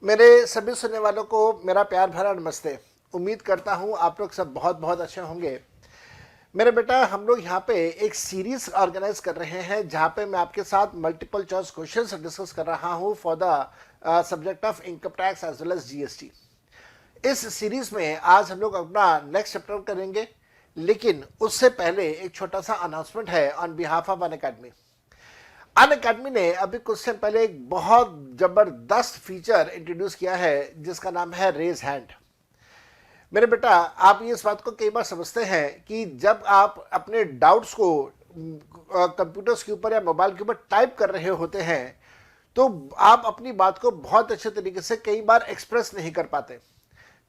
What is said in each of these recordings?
मेरे सभी सुनने वालों को मेरा प्यार भरा नमस्ते। उम्मीद करता हूँ आप लोग सब बहुत बहुत अच्छे होंगे। मेरे बेटा, हम लोग यहाँ पे एक सीरीज ऑर्गेनाइज कर रहे हैं जहाँ पे मैं आपके साथ मल्टीपल चॉइस क्वेश्चंस डिस्कस कर रहा हूँ for the subject of income tax as well as GST. इस सीरीज में आज हम लोग अपना नेक्स्ट चैप्टर करेंगे, लेकिन उससे पहले एक छोटा सा अनाउंसमेंट है on behalf of Unacademy. Unacademy ने अभी कुछ टाइम पहले एक बहुत जबरदस्त फीचर इंट्रोड्यूस किया है जिसका नाम है रेज हैंड। मेरे बेटा, आप ये इस बात को कई बार समझते हैं कि जब आप अपने डाउट्स को कंप्यूटर्स के ऊपर या मोबाइल के ऊपर टाइप कर रहे होते हैं तो आप अपनी बात को बहुत अच्छे तरीके से कई बार एक्सप्रेस नहीं कर पाते,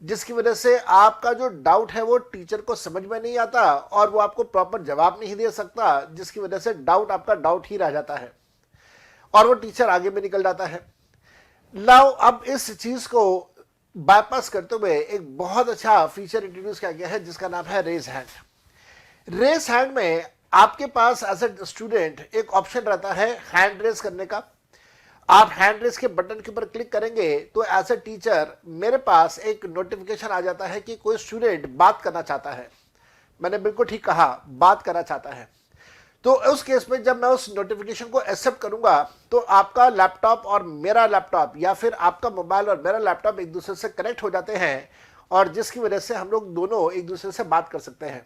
जिसकी वजह से आपका जो डाउट है वो टीचर को समझ में नहीं आता और वो आपको प्रॉपर जवाब नहीं दे सकता, जिसकी वजह से डाउट आपका डाउट ही रह जाता है और वो टीचर आगे भी निकल जाता है। नाउ अब इस चीज को बाईपास करते हुए एक बहुत अच्छा फीचर इंट्रोड्यूस किया गया है जिसका नाम है रेज हैंड। रेज हैंड में आपके पास एज ए स्टूडेंट एक ऑप्शन रहता है हैंड रेज करने का। आप हैंड रेज के बटन के ऊपर क्लिक करेंगे तो एज ए टीचर मेरे पास एक नोटिफिकेशन आ जाता है कि कोई स्टूडेंट बात करना चाहता है। मैंने बिल्कुल ठीक कहा, बात करना चाहता है। तो उस केस में जब मैं उस नोटिफिकेशन को एक्सेप्ट करूंगा तो आपका लैपटॉप और मेरा लैपटॉप या फिर आपका मोबाइल और मेरा लैपटॉप एक दूसरे से कनेक्ट हो जाते हैं और जिसकी वजह से हम लोग दोनों एक दूसरे से बात कर सकते हैं।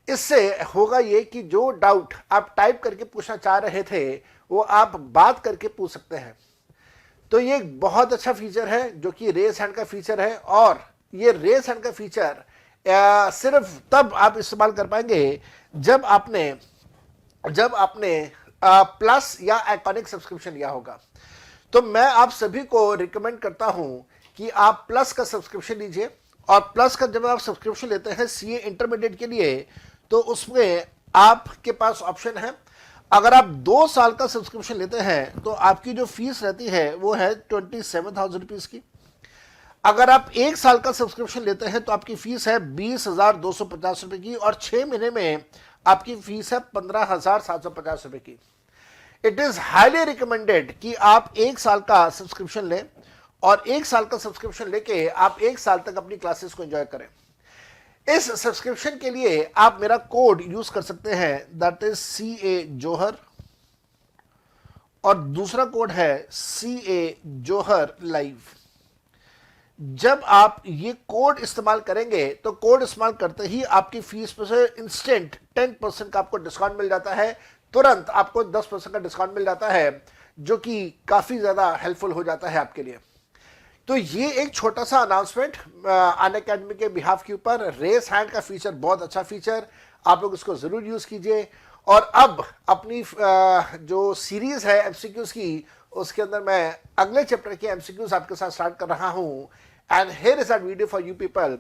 इससे होगा ये कि जो डाउट आप टाइप करके पूछना चाह रहे थे वो आप बात करके पूछ सकते हैं। तो ये एक बहुत अच्छा फीचर है जो कि रेज हैंड का फीचर है, और ये रेज हैंड का फीचर सिर्फ तब आप इस्तेमाल कर पाएंगे जब आपने प्लस या आइकॉनिक सब्सक्रिप्शन लिया होगा। तो मैं आप सभी को रिकमेंड करता हूं कि आप प्लस का सब्सक्रिप्शन लीजिए, और प्लस का जब आप सब्सक्रिप्शन लेते हैं सीए इंटरमीडिएट के लिए तो उसमें आपके पास ऑप्शन है, अगर आप 2 साल का सब्सक्रिप्शन लेते हैं तो आपकी जो फीस रहती है वो है 27,000 रुपीज की। अगर आप 1 साल का सब्सक्रिप्शन लेते हैं तो आपकी फीस है 20,250 रुपए की, और 6 महीने में आपकी फीस है 15,750 रुपए की। इट इज हाईली रिकमेंडेड कि आप 1 साल का सब्सक्रिप्शन लें, और 1 साल का सब्सक्रिप्शन लेके आप 1 साल तक अपनी क्लासेस को एंजॉय करें। इस सब्सक्रिप्शन के लिए आप मेरा कोड यूज कर सकते हैं, दैट इज CA जोहर, और दूसरा कोड है CA जोहर लाइव। जब आप ये कोड इस्तेमाल करेंगे तो कोड इस्तेमाल करते ही आपकी फीस पर से इंस्टेंट 10% का आपको डिस्काउंट मिल जाता है। तुरंत आपको 10% का डिस्काउंट मिल जाता है, जो कि काफी ज्यादा हेल्पफुल हो जाता है आपके लिए। तो ये एक छोटा सा अनाउंसमेंट अनअकैडमी के बिहाफ के ऊपर। रेस हैंड का फीचर बहुत अच्छा फीचर, आप लोग इसको जरूर यूज कीजिए। और अब अपनी जो सीरीज है एमसीक्यूज की, उसके अंदर मैं अगले चैप्टर के एमसीक्यूज आपके साथ स्टार्ट कर रहा हूं। And here is that video for you people.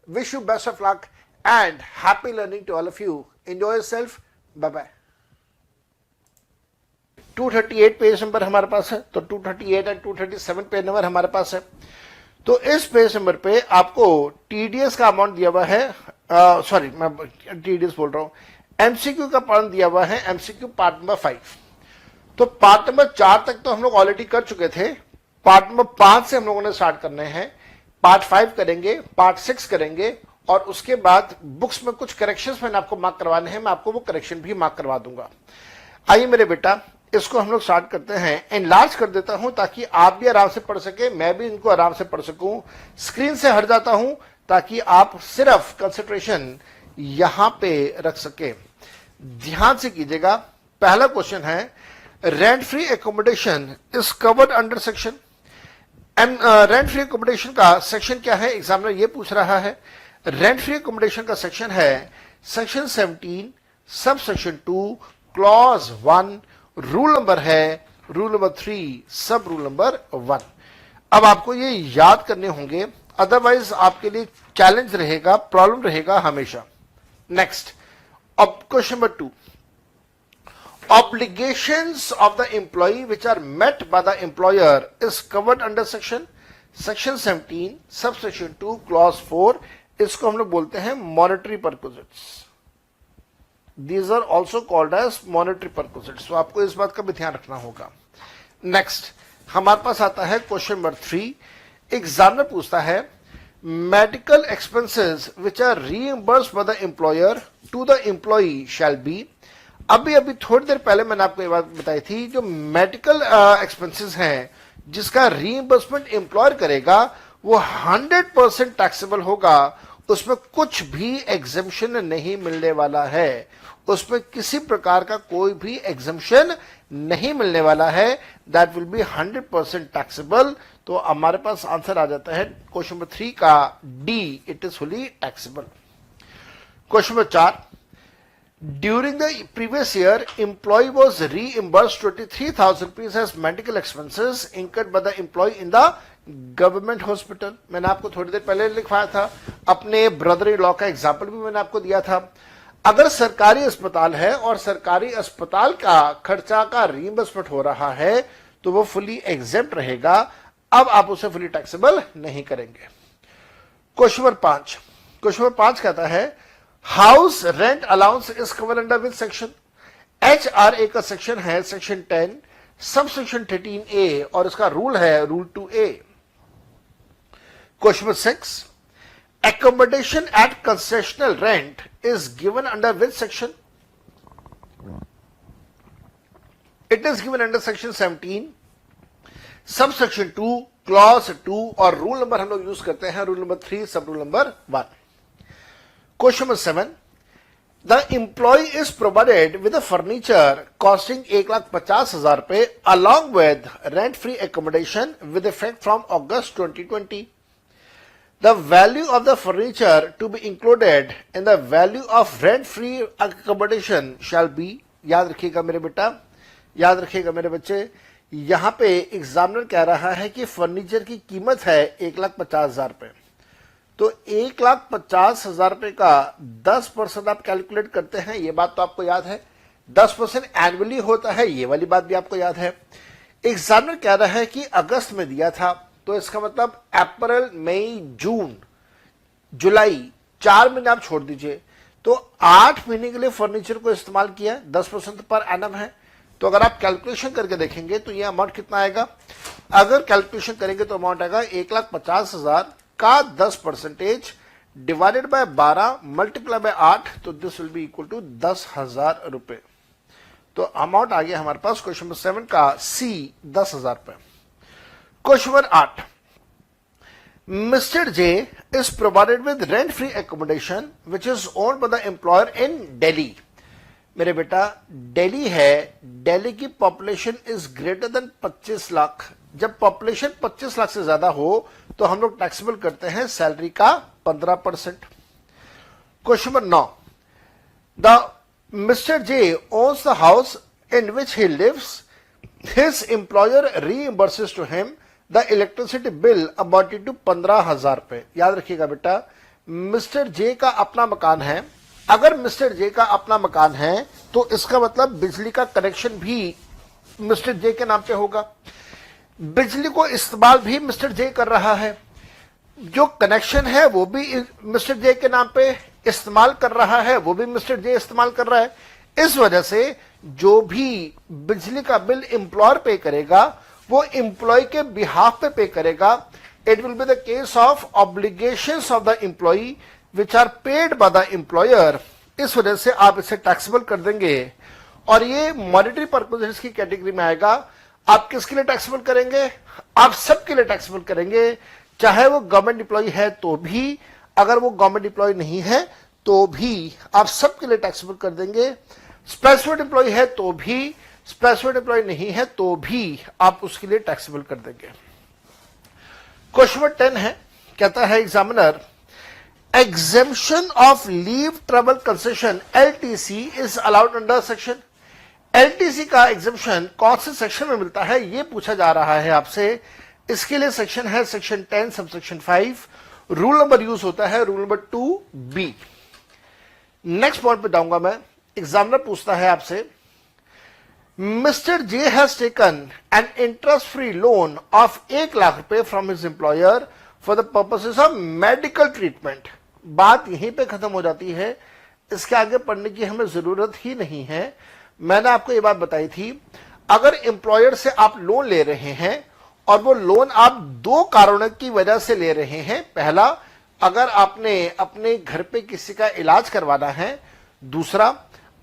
Wish you best of luck and happy learning to all of you. Enjoy yourself. Bye bye. 238 page number हमारे पास है, तो 238 एंड 237 पेज नंबर हमारे पास है। तो इस पेज नंबर पे आपको टीडीएस का अमाउंट दिया हुआ है, सॉरी मैं टीडीएस बोल रहा हूं, एमसीक्यू का अमाउंट दिया हुआ है, एमसीक्यू पार्ट नंबर 5। तो पार्ट नंबर 4 तक तो हम लोग ऑलरेडी कर चुके थे। पार्ट नंबर 5 से हम लोगों ने स्टार्ट करने हैं। पार्ट 5 करेंगे, पार्ट 6 करेंगे, और उसके बाद बुक्स में कुछ करेक्शंस मैंने आपको मार्क करवाने हैं, मैं आपको वो करेक्शन भी मार्क करवा दूंगा। आइए मेरे बेटा, इसको हम लोग स्टार्ट करते हैं। एनलार्ज कर देता हूं ताकि आप भी आराम से पढ़ सके, मैं भी इनको आराम से पढ़ सकूं। स्क्रीन से हट जाता हूं ताकि आप सिर्फ कंसंट्रेशन यहां पे रख सके। ध्यान से कीजिएगा। पहला क्वेश्चन है, rent free accommodation is covered under section. Rent free accommodation का सेक्शन क्या है, एग्जामिनर ये पूछ रहा है। रेंट फ्री एकोमोडेशन का सेक्शन है section 17 sub section 2 clause 1, rule number है रूल नंबर 3 सब रूल नंबर 1। अब आपको ये याद करने होंगे, अदरवाइज आपके लिए चैलेंज रहेगा, प्रॉब्लम रहेगा हमेशा। नेक्स्ट, अब question number 2, obligations of the employee which are met by the employer is covered under section 17 subsection 2 clause 4। इसको हम लोग बोलते हैं monetary perquisites। These are also called as monetary perquisites। तो आपको इस बात का भी ध्यान रखना होगा। नेक्स्ट, हमारे पास आता है क्वेश्चन नंबर 3। एग्जामिनर पूछता है medical expenses which are reimbursed by the employer to the employee shall be. अभी थोड़ी देर पहले मैंने आपको ये बात बताई थी, जो मेडिकल एक्सपेंसेस हैं जिसका रीइंबर्समेंट एम्प्लॉयर करेगा वो 100% टैक्सेबल होगा, उसमें कुछ भी एग्जेम्पशन नहीं मिलने वाला है, उसमें किसी प्रकार का कोई भी एग्जेम्पशन नहीं मिलने वाला है। That will be 100% taxable. तो हमारे पास आंसर आ जाता है क्वेश्चन नंबर 3 का D, it is fully taxable. Question number 4, during the previous year employee was reimbursed 23,000 rupees as medical expenses incurred by the employee in the government hospital. मैंने आपको थोड़ी देर पहले लिखवाया था, अपने ब्रदर इन लॉ का एग्जाम्पल भी मैंने आपको दिया था। अगर सरकारी अस्पताल है और सरकारी अस्पताल का खर्चा का रीइंबर्समेंट हो रहा है तो वो फुली एग्जेम्प्ट रहेगा। अब आप उसे फुली टैक्सेबल नहीं करेंगे। क्वेश्चन नंबर 5, क्वेश्चन नंबर 5 कहता है house rent allowance is cover under which section. HRA का सेक्शन है सेक्शन 10 सब सेक्शन 13A और इसका रूल है rule 2A। Question number 6, accommodation at concessional rent is given under which section? It is given under section 17 subsection 2 clause 2 और rule number हम लोग use करते हैं रूल नंबर 3 सब rule number 1। Question number 7, the employee is provided with a furniture costing 1,50,000 रुपए along with rent free accommodation with effect from August 2020. The value of the furniture to be included in the value of rent-free accommodation shall be। याद रखिएगा मेरे बेटा, याद रखिएगा मेरे बच्चे, यहां पे एग्जामिनर कह रहा है कि फर्नीचर की कीमत है 1,50,000 रुपए। तो 1,50,000 रुपए का 10% आप कैलकुलेट करते हैं, ये बात तो आपको याद है। 10% एनुअली होता है, ये वाली बात भी आपको याद है। एग्जामिनर कह रहा है कि अगस्त में दिया था, तो इसका मतलब अप्रैल मई जून जुलाई 4 महीने आप छोड़ दीजिए, तो 8 महीने के लिए फर्नीचर को इस्तेमाल किया, 10% पर एनम है। तो अगर आप कैलकुलेशन करके देखेंगे तो ये अमाउंट कितना आएगा। अगर कैलकुलेशन करेंगे तो अमाउंट आएगा 1,50,000 का 10% डिवाइडेड बाय 12 मल्टीप्लाई बाय 8, तो this will be equal to 10,000 रुपए। तो अमाउंट आ गया हमारे पास क्वेश्चन नंबर 7 का सी 10,000 रुपए। Question number 8, Mr. J is provided with rent-free accommodation which is owned by the employer in Delhi। मेरे बेटा दिल्ली है, दिल्ली की population is greater than 25 lakh. जब पॉपुलेशन 25 लाख से ज्यादा हो तो हम लोग टैक्सेबल करते हैं सैलरी का 15%। Question number 9, the mister J owns the house in which he lives, his employer reimburses to him the electricity bill amounted to 15,000 रुपए। याद रखिएगा बेटा, मिस्टर जे का अपना मकान है। अगर मिस्टर जे का अपना मकान है तो इसका मतलब बिजली का कनेक्शन भी मिस्टर जे के नाम पे होगा, बिजली को इस्तेमाल भी मिस्टर जे कर रहा है, जो कनेक्शन है वो भी मिस्टर जे के नाम पे इस्तेमाल कर रहा है, वो भी मिस्टर जे इस्तेमाल कर रहा है। इस वजह से जो भी बिजली का बिल एम्प्लॉयर पे करेगा वो एम्प्लॉय के बिहाफ पे करेगा। It will be the case of obligations of the employ which are paid by the employer. इस वजह से आप इसे टैक्सेबल कर देंगे और ये मॉनेटरी पर्पसेस की कैटेगरी में आएगा। आप किसके लिए टैक्सेबल करेंगे? आप सबके लिए टैक्सेबल करेंगे, चाहे वो गवर्नमेंट एम्प्लॉय है तो भी, अगर वो गवर्नमेंट एम्प्लॉय नहीं है तो भी आप सबके लिए टैक्सेबल कर देंगे। स्पेसिफाइड एम्प्लॉय है तो भी, स्पेसिफाइड एम्प्लॉय नहीं है तो भी आप उसके लिए टैक्सेबल कर देंगे। क्वेश्चन नंबर 10 है, कहता है examiner, exemption of leave travel concession LTC is allowed under section. LTC का एग्जेम्पशन कौन से सेक्शन में मिलता है ये पूछा जा रहा है आपसे। इसके लिए सेक्शन है section 10 sub section 5। Rule number use होता है rule number 2B। Next point पे जाऊंगा मैं। एग्जामिनर पूछता है आपसे, mister J has taken an interest free loan of 1 lakh रुपए from his employer for the purposes of medical treatment. बात यहीं पे खत्म हो जाती है, इसके आगे पढ़ने की हमें जरूरत ही नहीं है। मैंने आपको ये बात बताई थी, अगर एम्प्लॉयर से आप लोन ले रहे हैं और वो लोन आप दो कारणों की वजह से ले रहे हैं। पहला, अगर आपने अपने घर पे किसी का इलाज करवाना है। दूसरा,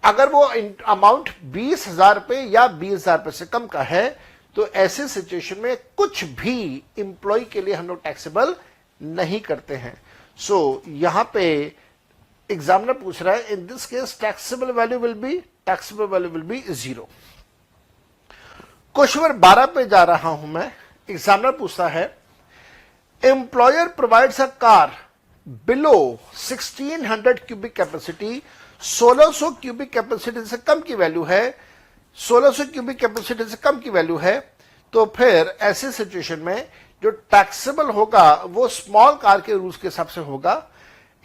अगर वो अमाउंट 20,000 रुपए या 20,000 रुपए से कम का है, तो ऐसे सिचुएशन में कुछ भी इंप्लॉय के लिए हम लोग टैक्सेबल नहीं करते हैं। सो यहां पे एग्जामिनर पूछ रहा है, in this case taxable value will be 0। Question number 12 पे जा रहा हूं मैं। एग्जामिनर पूछता है, employer provides a car below 1600 cubic capacity, 1600 cubic capacity से कम की वैल्यू है, 1600 क्यूबिक कैपेसिटी से कम की वैल्यू है, तो फिर ऐसे सिचुएशन में जो टैक्सेबल होगा वो स्मॉल कार के रूल्स के हिसाब से होगा।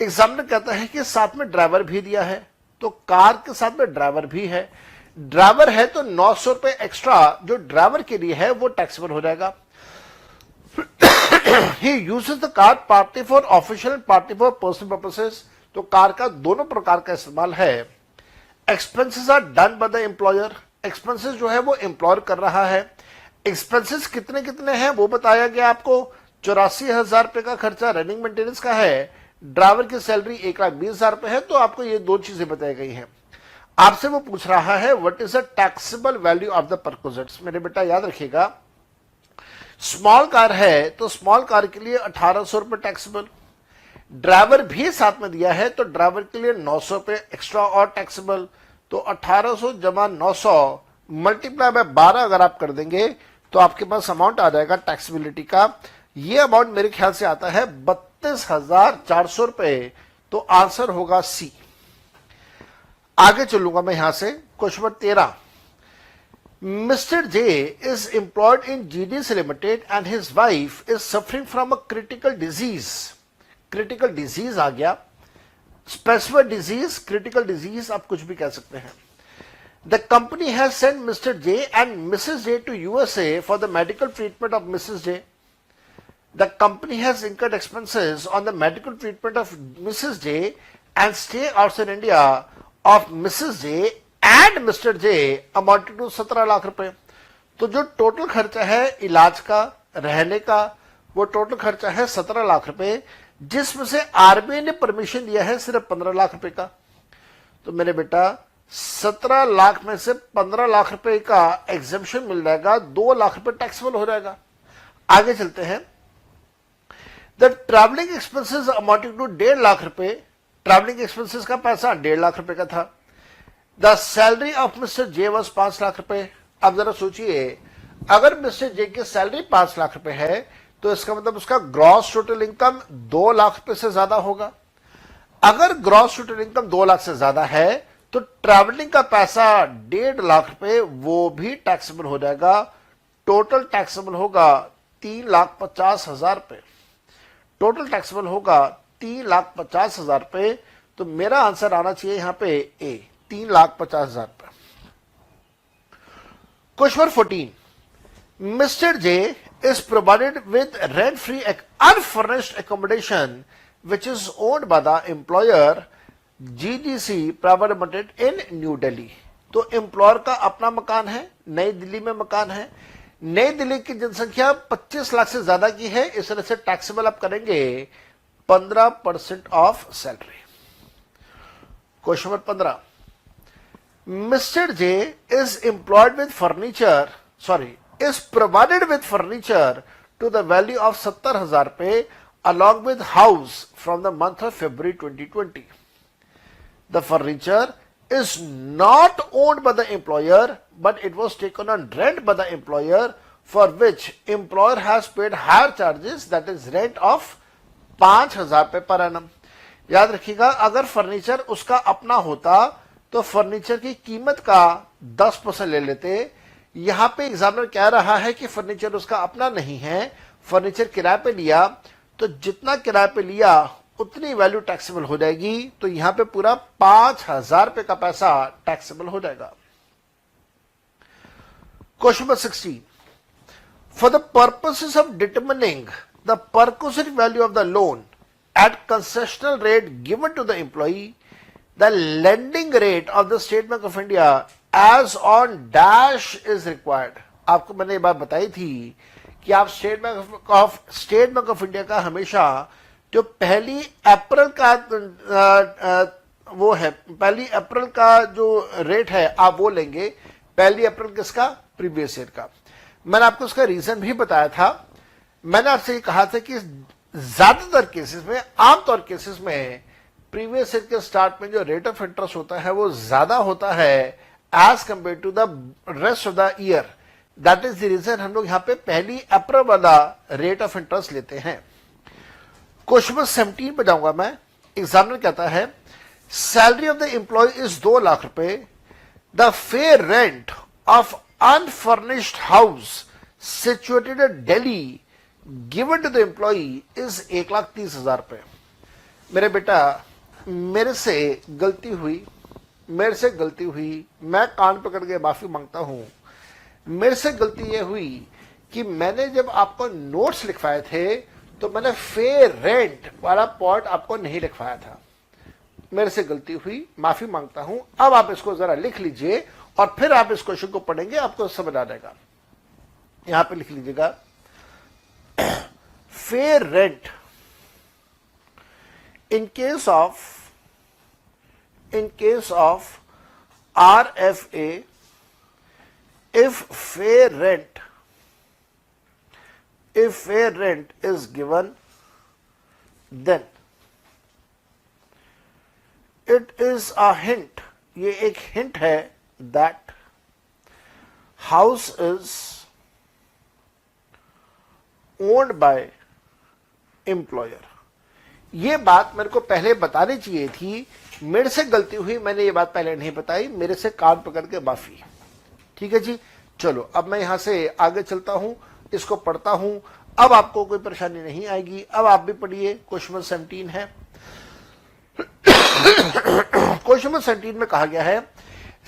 एग्जामिनर कहता है कि साथ में ड्राइवर भी दिया है, तो कार के साथ में ड्राइवर भी है। ड्राइवर है तो 900 रुपए एक्स्ट्रा जो ड्राइवर के लिए है वो टैक्सेबल हो जाएगा। He uses the car partly for official and partly for personal purposes, तो कार का दोनों प्रकार का इस्तेमाल है। Expenses are done by the employer, expenses जो है वो एम्प्लॉयर कर रहा है। एक्सपेंसेस कितने कितने हैं वो बताया गया आपको। 84,000 रुपए का खर्चा रनिंग मेंटेनेंस का है, ड्राइवर की सैलरी 1,20,000 रुपए है, तो आपको ये दो चीजें बताई गई हैं। आपसे वो पूछ रहा है what is the taxable value of the perquisites. मेरे बेटा याद रखिएगा, स्मॉल कार है तो स्मॉल कार के लिए 1,800 रुपए टैक्सेबल, ड्राइवर भी साथ में दिया है तो ड्राइवर के लिए 900 रुपए एक्स्ट्रा और टैक्सेबल। तो 1,800 जमा 900 मल्टीप्लाई बाय 12 अगर आप कर देंगे तो आपके पास अमाउंट आ जाएगा टैक्सेबिलिटी का। ये अमाउंट मेरे ख्याल से आता है 32,400 रुपए, तो आंसर होगा सी। आगे चलूंगा मैं यहां से। Question number 13, mister J is employed in GDC limited and his wife is suffering from a critical disease. Critical disease आ गया, स्पेसिफिक डिजीज, क्रिटिकल डिजीज, आप कुछ भी कह सकते हैं। The company has sent mister J and missus J to USA for the medical treatment of missus J. The company has incurred expenses on the medical treatment of Mrs. J and stay outside India of Mrs. J and Mr. J amounted to 17 lakh रुपए। तो जो total खर्चा है इलाज का, रहने का, वो टोटल खर्चा है 17 लाख रुपए, जिसमें से आरबीआई ने परमिशन दिया है सिर्फ 15 लाख रुपए का। तो मेरे बेटा 17 लाख में से 15 लाख रुपए का एग्जेम्पशन मिल जाएगा, 2 लाख रुपए टैक्सेबल हो जाएगा। आगे चलते हैं। The travelling expenses amounting to 1.5 lakh रुपए, ट्रैवलिंग एक्सपेंसेस का पैसा 1.5 लाख रुपए का था। The salary of mister J was 5 lakh रुपए। अब जरा सोचिए, अगर मिस्टर जे की सैलरी 5 लाख रुपए है तो इसका मतलब उसका ग्रॉस टोटल इनकम 2 लाख रुपए से ज्यादा होगा। अगर ग्रॉस टोटल इनकम 2 लाख से ज्यादा है तो ट्रैवलिंग का पैसा 1.5 लाख रुपए वो भी टैक्सेबल हो जाएगा। टोटल टैक्सेबल होगा 3,50,000 रुपए। टोटल टैक्सेबल होगा 3,50,000 रुपए। तो मेरा आंसर आना चाहिए यहां पे ए, 3,50,000 रुपए। Question number 14, mister J is provided with rent-free unfurnished accommodation which is owned by the employer GDC Private Limited in New Delhi। तो एम्प्लॉयर का अपना मकान है, नई दिल्ली में मकान है। नई दिल्ली की जनसंख्या 25 लाख से ज्यादा की है, इस तरह से टैक्सेबल आप करेंगे 15% of salary. Question number 15, mister J is employed with furniture is provided with furniture to the value of 70,000 rupees along with house from the month of February 2020. The furniture is not owned by the employer but it was taken on rent by the employer for which employer has paid higher charges, that is rent of 5,000 रुपए per annum। याद रखिएगा, अगर furniture उसका अपना होता तो furniture की कीमत का 10% ले लेते। यहां पे एग्जामिनर कह रहा है कि फर्नीचर उसका अपना नहीं है, फर्नीचर किराए पे लिया, तो जितना किराए पे लिया उतनी वैल्यू टैक्सेबल हो जाएगी। तो यहां पे पूरा 5,000 रुपए का पैसा टैक्सेबल हो जाएगा। Question number 16, for the purposes of determining the perquisite value of the loan at concessional rate given to the employee, the lending rate of the State Bank of India as on dash is required। आपको मैंने ये बात बताई थी कि आप state Bank of India का हमेशा जो पहली अप्रैल का वो है, पहली अप्रैल का जो रेट है आप वो लेंगे, पहली अप्रैल किसका, प्रीवियस ईयर का। मैंने आपको उसका रीजन भी बताया था। मैंने आपसे ये कहा था कि ज्यादातर केसेस में, आमतौर केसेस में प्रीवियस ईयर के स्टार्ट में जो रेट ऑफ इंटरेस्ट होता है वो ज्यादा होता है as compare to the rest of the year. That is the reason हम लोग यहां पे पहली अप्रैल वाला रेट ऑफ इंटरेस्ट लेते हैं। क्वेश्चन नंबर 17 पे जाऊंगा मैं। एग्जामिनर कहता है salary of the employee is 2 lakh रुपए, the fair rent of unfurnished house situated at Delhi given to the employee is 1,30,000 रुपए। मेरे बेटा, मेरे से गलती हुई, मैं कान पकड़ के माफी मांगता हूं। मेरे से गलती यह हुई कि मैंने जब आपको नोट्स लिखवाए थे तो मैंने फेयर रेंट वाला पॉइंट आपको नहीं लिखवाया था। मेरे से गलती हुई, माफी मांगता हूं। अब आप इसको जरा लिख लीजिए और फिर आप इस क्वेश्चन को पढ़ेंगे, आपको समझ आ जाएगा। यहां पे लिख लीजिएगा fair rent in case of RFA, if fair rent is given, then it is a hint, ये एक hint है, that house is owned by employer। ये बात मेरे को पहले बतानी चाहिए थी, मेरे से गलती हुई, मैंने ये बात पहले नहीं बताई, मेरे से कान पकड़ के माफी। ठीक है जी, चलो अब मैं यहां से आगे चलता हूं, इसको पढ़ता हूं। अब आपको कोई परेशानी नहीं आएगी। अब आप भी पढ़िए। क्वेश्चन नंबर 17 है। क्वेश्चन नंबर 17 में कहा गया है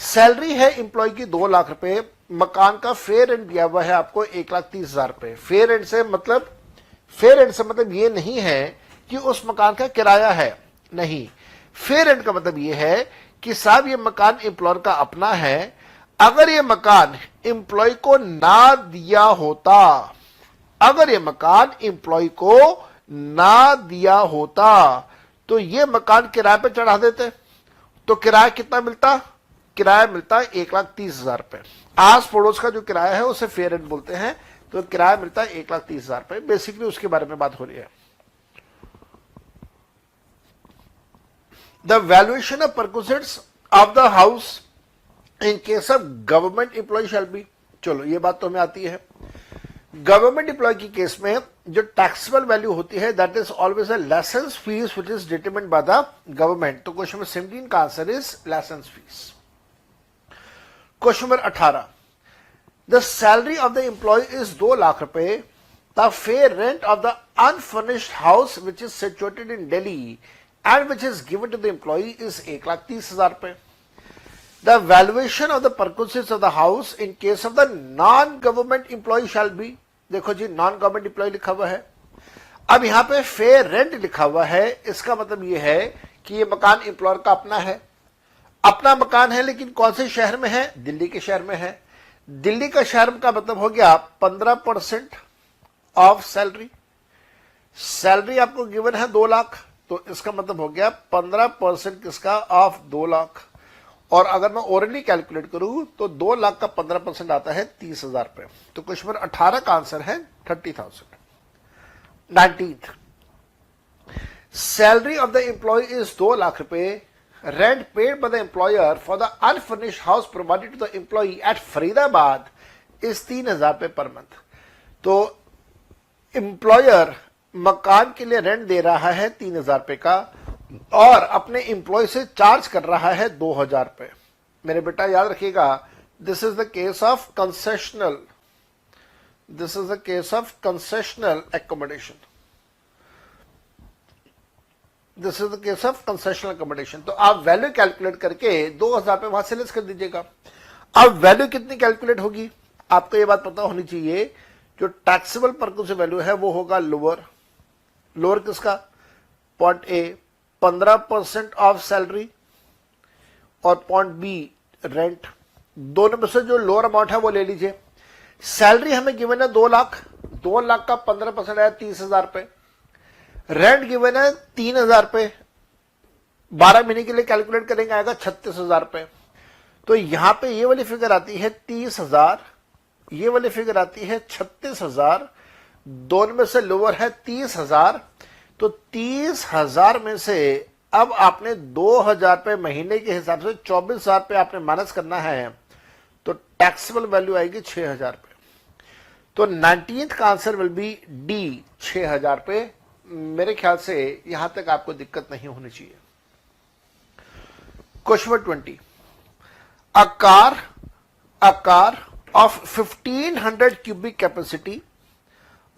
सैलरी है एम्प्लॉय की 2 लाख रुपए, मकान का फेयर रेंट दिया हुआ है आपको 1,30,000 रुपए। फेयर रेंट से मतलब ये नहीं है कि उस मकान का किराया है, नहीं। फेयर रेंट का मतलब यह है कि साहब ये मकान एम्प्लॉयर का अपना है। अगर ये मकान एम्प्लॉय को ना दिया होता, तो ये मकान किराए पे चढ़ा देते, तो किराया कितना मिलता? किराया मिलता 1,30,000 रुपए। आस पड़ोस का जो किराया है उसे फेयर रेंट बोलते हैं। तो किराया मिलता 1,30,000 रुपए। बेसिकली उसके बारे में बात हो रही है। The valuation of perquisites of the house in case of government employee shall be, चलो ये बात तो हमें आती है। गवर्नमेंट एम्प्लॉय की केस में जो टैक्सेबल वैल्यू होती है that is always a license fee which is determined by the government. तो क्वेश्चन नंबर 17 का answer is license fee. Question number 18, the salary of the employee is 2 lakh रुपए, the fair rent of the unfurnished house which is situated in Delhi and which is given to the employee is 1,30,000 रुपए। The valuation of the perquisites of the house in case of the non-government employee shall be, देखो जी non-government employee लिखा हुआ है। अब यहां पे fair rent लिखा हुआ है, इसका मतलब यह है कि ये मकान एम्प्लॉयर का अपना है, अपना मकान है, लेकिन कौन से शहर में है? दिल्ली के शहर में है। दिल्ली का शहर का मतलब हो गया 15% ऑफ सैलरी। सैलरी आपको गिवन है 2 लाख, तो इसका मतलब हो गया 15% किसका? ऑफ 2 लाख। और अगर मैं ओरली कैलकुलेट करूं तो 2 लाख का 15% आता है 30,000 रुपए। तो क्वेश्चन नंबर 18 का आंसर है 30,000। 19th, salary of the employee is 2 lakh रुपए, rent paid by the employer for the unfurnished house provided to the employee at Faridabad is 3,000 रुपए पर मंथ। तो एम्प्लॉयर मकान के लिए रेंट दे रहा है 3,000 रुपए का और अपने एम्प्लॉय से चार्ज कर रहा है 2,000 रुपए। मेरे बेटा याद रखिएगा, this is the case of concessional, accommodation. तो आप वैल्यू कैलकुलेट करके 2,000 रुपए वहां से लेस कर दीजिएगा। अब वैल्यू कितनी कैलकुलेट होगी आपको ये बात पता होनी चाहिए। जो टैक्सेबल परक्यूसिव वैल्यू है वो होगा लोअर किसका? पॉइंट ए 15% ऑफ सैलरी और पॉइंट बी रेंट। दोनों में से जो लोअर अमाउंट है वो ले लीजिए। सैलरी हमें गिवन है 2 लाख, 2 लाख का 15% है 30,000 रुपए। रेंट गिवन है 3,000 रुपए, 12 महीने के लिए कैलकुलेट करेंगे आएगा 36,000 रुपए। तो यहां पे ये वाली फिगर आती है 30,000, ये वाली फिगर आती है 36,000, दोनों में से लोअर है 30,000। तो 30,000 में से अब आपने 2,000 रुपए महीने के हिसाब से 24,000 रुपए आपने माइनस करना है, तो टैक्सेबल वैल्यू आएगी 6,000 रुपए। तो 19th का आंसर विल बी डी, 6,000 रुपए। मेरे ख्याल से यहां तक आपको दिक्कत नहीं होनी चाहिए। Question number 20, a car of 1500 cubic capacity,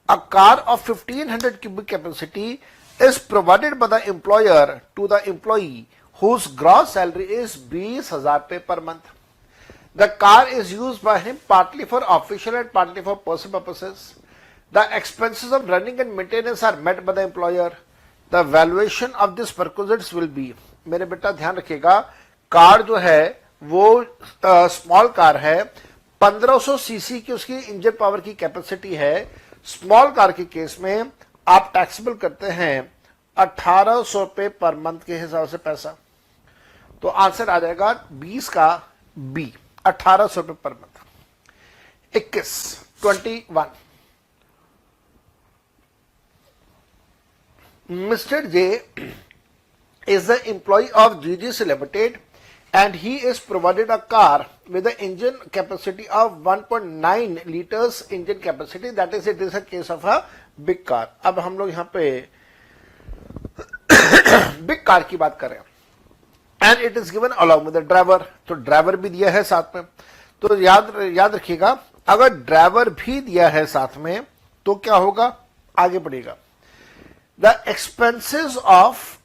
a car of 1500 cubic capacity is provided by the employer to the employee whose gross salary is 20,000 रुपए per month. The car is used by him partly for official and partly for personal purposes. The expenses of running and maintenance are met by the employer. The valuation of this perquisites will be, मेरे बेटा ध्यान रखिएगा, car जो है वो small car है, 1500 CC की उसकी इंजन पावर की कैपेसिटी है। स्मॉल कार के केस में आप टैक्सेबल करते हैं 1800 रुपए पर मंथ के हिसाब से पैसा। तो आंसर आ जाएगा 20 का बी, 1800 रुपए per month. 21 Mr. J is the employee of GGC Limited and he is provided a car with an engine capacity of 1.9 liters engine capacity, that is it is a case of a big car। अब हम लोग यहाँ पे big car की बात कर रहे हैं। And it is given along with the driver, तो ड्राइवर भी दिया है साथ में। तो याद रखिएगा, अगर ड्राइवर भी दिया है साथ में तो क्या होगा, आगे बढ़ेगा। The expenses of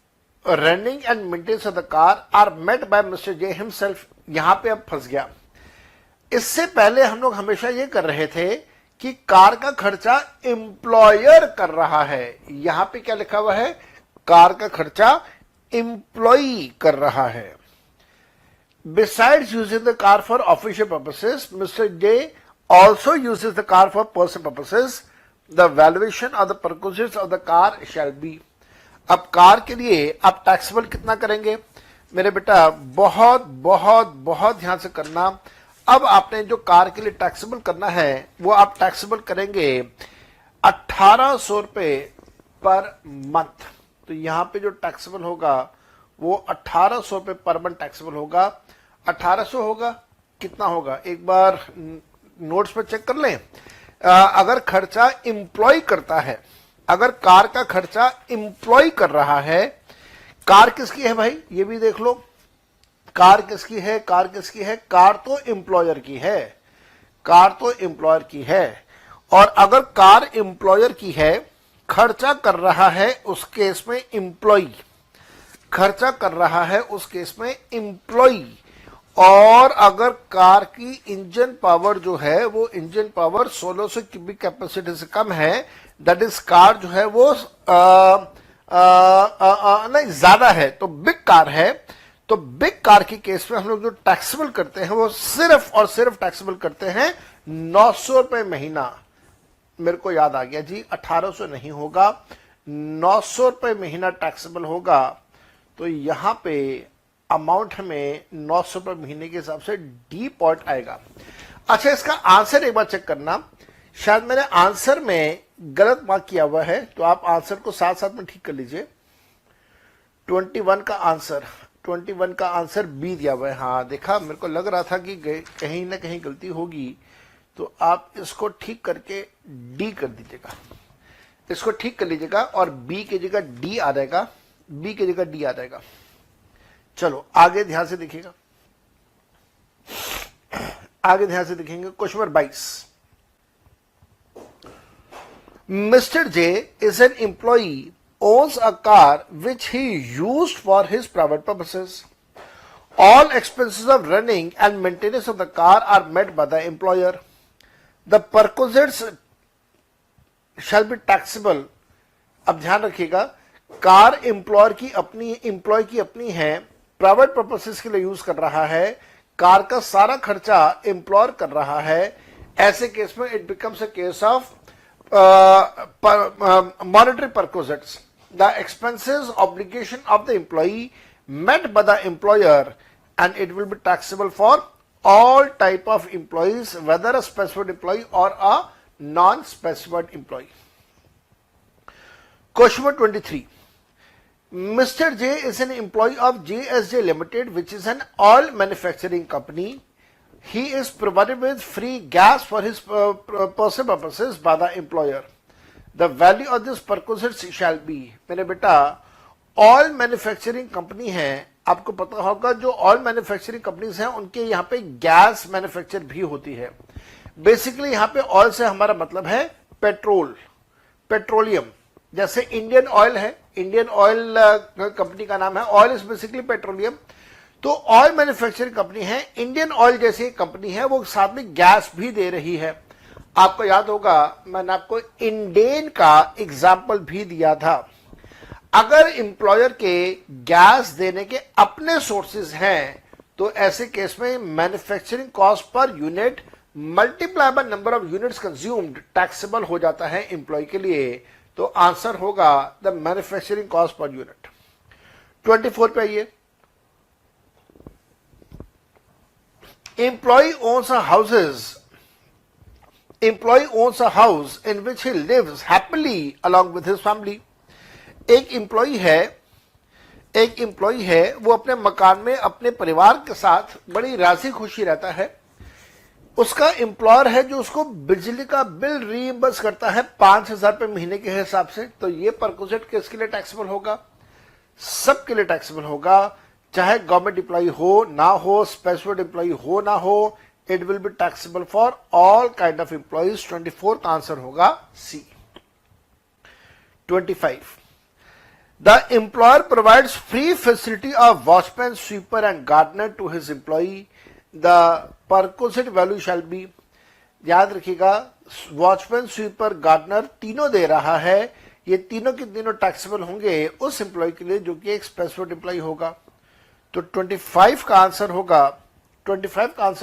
running and maintenance of the car are met by mister J himself. यहां पे अब फंस गया। इससे पहले हम लोग हमेशा ये कर रहे थे कि कार का खर्चा एम्प्लॉयर कर रहा है। यहां पे क्या लिखा हुआ है, कार का खर्चा एम्प्लॉई कर रहा है। Besides using the car for official purposes, Mr. J also uses the car for personal purposes. The valuation of the perquisites of the car shall be। अब कार के लिए आप टैक्सेबल कितना करेंगे, मेरे बेटा बहुत बहुत बहुत ध्यान से करना। अब आपने जो कार के लिए टैक्सेबल करना है वो आप टैक्सेबल करेंगे 1800 रुपए पर मंथ। तो यहां पे जो टैक्सेबल होगा वो 1800 रुपए पर मंथ टैक्सेबल होगा। 1800 होगा, कितना होगा एक बार नोट्स पे चेक कर लें। अगर खर्चा एम्प्लॉय करता है, अगर कार का खर्चा एम्प्लॉय कर रहा है, कार किसकी है भाई ये भी देख लो, कार किसकी है, कार किसकी है, कार तो एम्प्लॉयर की है, कार तो एम्प्लॉयर की है। और अगर कार एम्प्लॉयर की है, खर्चा कर रहा है उस केस में एम्प्लॉय, खर्चा कर रहा है उस केस में एम्प्लॉय। और अगर कार की इंजन पावर जो है वो इंजन पावर 1600 क्यूबिक कैपेसिटी से कम है, दैट इज कार जो है वो नहीं ज्यादा है, तो बिग कार है। तो बिग कार के केस में हम लोग जो टैक्सेबल करते हैं वो सिर्फ और सिर्फ टैक्सेबल करते हैं 900 रुपए महीना। मेरे को याद आ गया जी, 1800 नहीं होगा, 900 रुपए महीना टैक्सेबल होगा। तो यहां पे अमाउंट हमें 900 रुपए महीने के हिसाब से डी पॉइंट आएगा। अच्छा, इसका आंसर एक बार चेक करना, शायद मैंने आंसर में गलत मार्क किया हुआ है, तो आप आंसर को साथ साथ में ठीक कर लीजिए। 21 का आंसर बी दिया हुआ है। हाँ देखा, मेरे को लग रहा था कि कहीं ना कहीं गलती होगी, तो आप इसको ठीक करके डी कर दीजिएगा, इसको ठीक कर लीजिएगा और बी की जगह डी आ जाएगा, बी की जगह डी आ जाएगा। चलो आगे ध्यान से देखिएगा, आगे ध्यान से देखेंगे। Question number 22, mister J is an employee, owns a car which he used for his private purposes. All expenses of running and maintenance of the car are met by the employer. The perquisites shall be taxable. अब ध्यान रखिएगा, car employer की अपनी, employ की अपनी है, private purposes के लिए यूज कर रहा है, कार का सारा खर्चा एम्प्लॉयर कर रहा है। ऐसे केस में it becomes a case of monetary perquisites, the expenses obligation of the employee met by the employer, and it will be taxable for all type of employees, whether a specified employee or a non-specified employee. Question number 23. Mr. J is an employee of JSJ Limited, which is an oil manufacturing company. He is provided with free gas for his personal purposes by the employer. The value of this perquisite shall be. मेरे बेटा oil manufacturing company है, आपको पता होगा जो oil manufacturing companies हैं उनके यहाँ पे गैस मैन्युफैक्चर भी होती है. बेसिकली यहाँ पे ऑयल से हमारा मतलब है पेट्रोल, पेट्रोलियम. जैसे इंडियन ऑयल है, इंडियन ऑयल कंपनी का नाम है, ऑयल इज बेसिकली पेट्रोलियम. तो ऑयल मैन्युफैक्चरिंग कंपनी है, इंडियन ऑयल जैसी कंपनी है, वो साथ में गैस भी दे रही है. आपको याद होगा मैंने आपको इंडेन का एग्जाम्पल भी दिया था. अगर एम्प्लॉयर के गैस देने के अपने सोर्सेज हैं तो ऐसे केस में manufacturing cost per unit multiply by number of units consumed taxable हो जाता है एम्प्लॉय के लिए. तो आंसर होगा the manufacturing cost per unit. 24 पे आइए. Employee owns a house in which he lives happily along with his family. एक एम्प्लॉई है वो अपने मकान में अपने परिवार के साथ बड़ी राजी खुशी रहता है. उसका एम्प्लॉयर है जो उसको बिजली का बिल रीइंबर्स करता है 5,000 रुपए महीने के हिसाब से. तो ये परक्विजिट किसके लिए टैक्सेबल होगा? सबके लिए टैक्सेबल होगा, चाहे गवर्नमेंट एम्प्लॉई हो ना हो, स्पेसिफिक एम्प्लॉई हो ना हो. It will be taxable for all kind of employees. 24 का आंसर होगा सी. 25. The employer provides free facility of watchman, sweeper and gardener to his employee. The perquisite value shall be. याद रखिएगा वॉचमैन, स्वीपर, गार्डनर तीनों दे रहा है. ये तीनों के तीनों टैक्सेबल होंगे उस एम्प्लॉय के लिए जो कि एक स्पेसिफिक एम्प्लॉय होगा. तो 25 का आंसर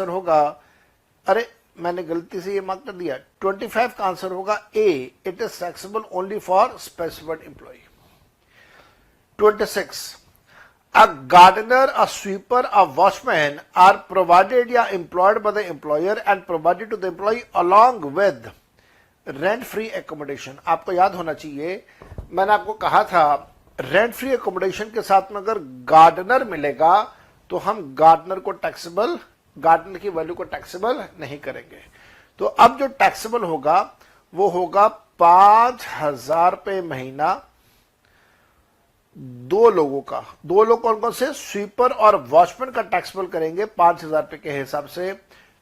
होगा, अरे मैंने गलती से ये मार्क कर दिया. 25 का आंसर होगा A. It is taxable only for specific employee. 26. A gardener, a sweeper, a watchman are provided या employed by the employer and provided to the employee along with rent free accommodation. आपको याद होना चाहिए मैंने आपको कहा था रेंट फ्री एकोमोडेशन के साथ में अगर गार्डनर मिलेगा तो हम गार्डनर की वैल्यू को टैक्सेबल नहीं करेंगे. तो अब जो टैक्सेबल होगा वो होगा 5,000 रुपए महीना. दो लोग कौन कौन से? स्वीपर और वॉचमैन का टैक्सेबल करेंगे 5,000 रुपए के हिसाब से.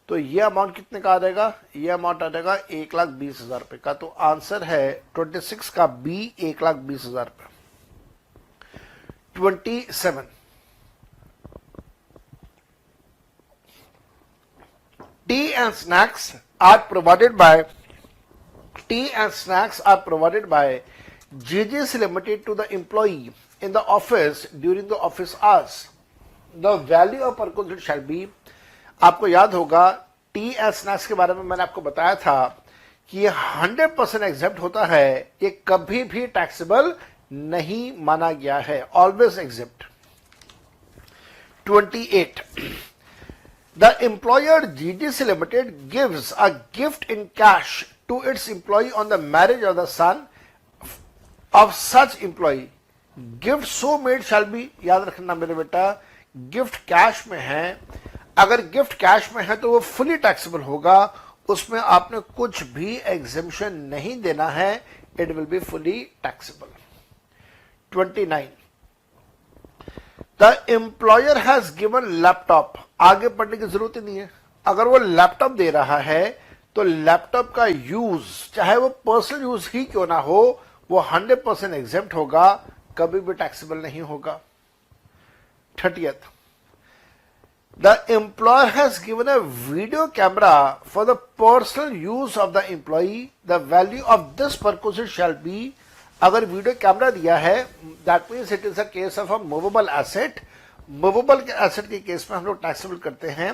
तो ये अमाउंट कितने का आ जाएगा? ये अमाउंट आ जाएगा 1,20,000 रुपए का. तो आंसर है 26 का बी, 1,20,000 रुपए. 27. Tea and snacks are provided by JJC Limited to the employee in the office during the office hours. The value of perquisite shall be. आपको याद होगा टी एंड स्नैक्स के बारे में मैंने आपको बताया था कि ये 100% एग्जेप्ट होता है, ये कभी भी टैक्सेबल नहीं माना गया है, always exempt. 28. The employer GJC Limited gives a gift in cash to its employee on the marriage of the son of such employee. Gift so made shall be. याद रखना मेरे बेटा, गिफ्ट कैश में है. अगर गिफ्ट कैश में है तो वो फुली टैक्सेबल होगा, उसमें आपने कुछ भी एग्जेम्पशन नहीं देना है. It will be fully taxable. 29. The employer has given laptop. आगे पढ़ने की जरूरत ही नहीं है. अगर वो लैपटॉप दे रहा है तो लैपटॉप का यूज चाहे वो पर्सनल यूज ही क्यों ना हो वो 100% एग्जेम्प्ट होगा, कभी भी टैक्सेबल नहीं होगा. 30th. The employer has given a video camera for the personal use of the employee. The value of this perquisite shall be. अगर वीडियो कैमरा दिया है that means it is a case of a movable asset. Movable asset के case में हम लोग taxable करते हैं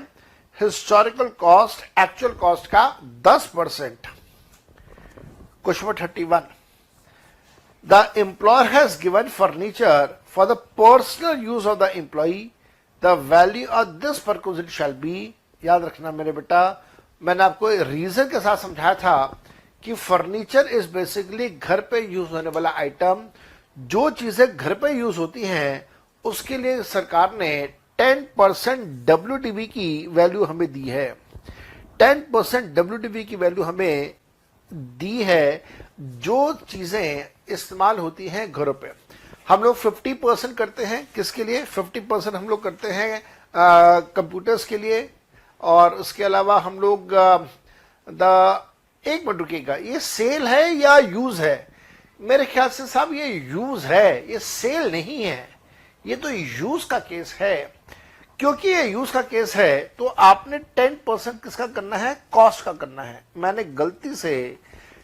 historical cost, actual cost का 10%. Question number 31, the employer has given furniture for the personal use of the employee, the value of this perquisite shall be. याद रखना मेरे बेटा, मैंने आपको रीजन के साथ समझाया था कि फर्नीचर इज बेसिकली घर पे यूज होने वाला आइटम। जो चीजें घर पे यूज होती हैं उसके लिए सरकार ने 10% WDV की वैल्यू हमें दी है। 10% WDV की वैल्यू हमें दी है जो चीजें इस्तेमाल होती हैं घरों पे। हम लोग 50% करते हैं, किसके लिए? 50% हम लोग करते हैं कंप्यूटर्स के लिए, और उसके अलावा हम लोग एक मिनट रुकिएगा, ये सेल है या यूज है? मेरे ख्याल से साहब ये यूज है, ये सेल नहीं है, ये तो यूज का केस है। क्योंकि ये यूज का केस है तो आपने 10% किसका करना है? कॉस्ट का करना है। मैंने गलती से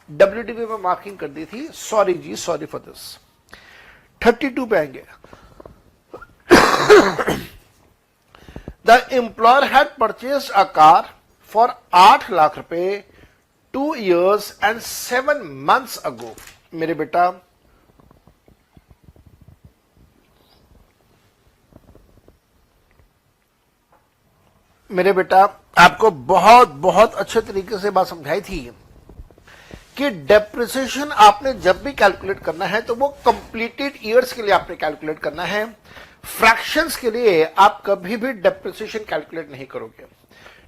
WDV में मार्किंग कर दी थी, sorry ji, sorry for this. 32 पे आएंगे। The employer had purchased a car for 8 lakh रुपए 2 years and 7 months ago। मेरे बेटा, आपको बहुत बहुत अच्छे तरीके से बात समझाई थी कि डेप्रिसिएशन आपने जब भी कैलकुलेट करना है तो वो कंप्लीटेड ईयर्स के लिए आपने कैलकुलेट करना है। फ्रैक्शंस के लिए आप कभी भी डेप्रिसिएशन कैलकुलेट नहीं करोगे।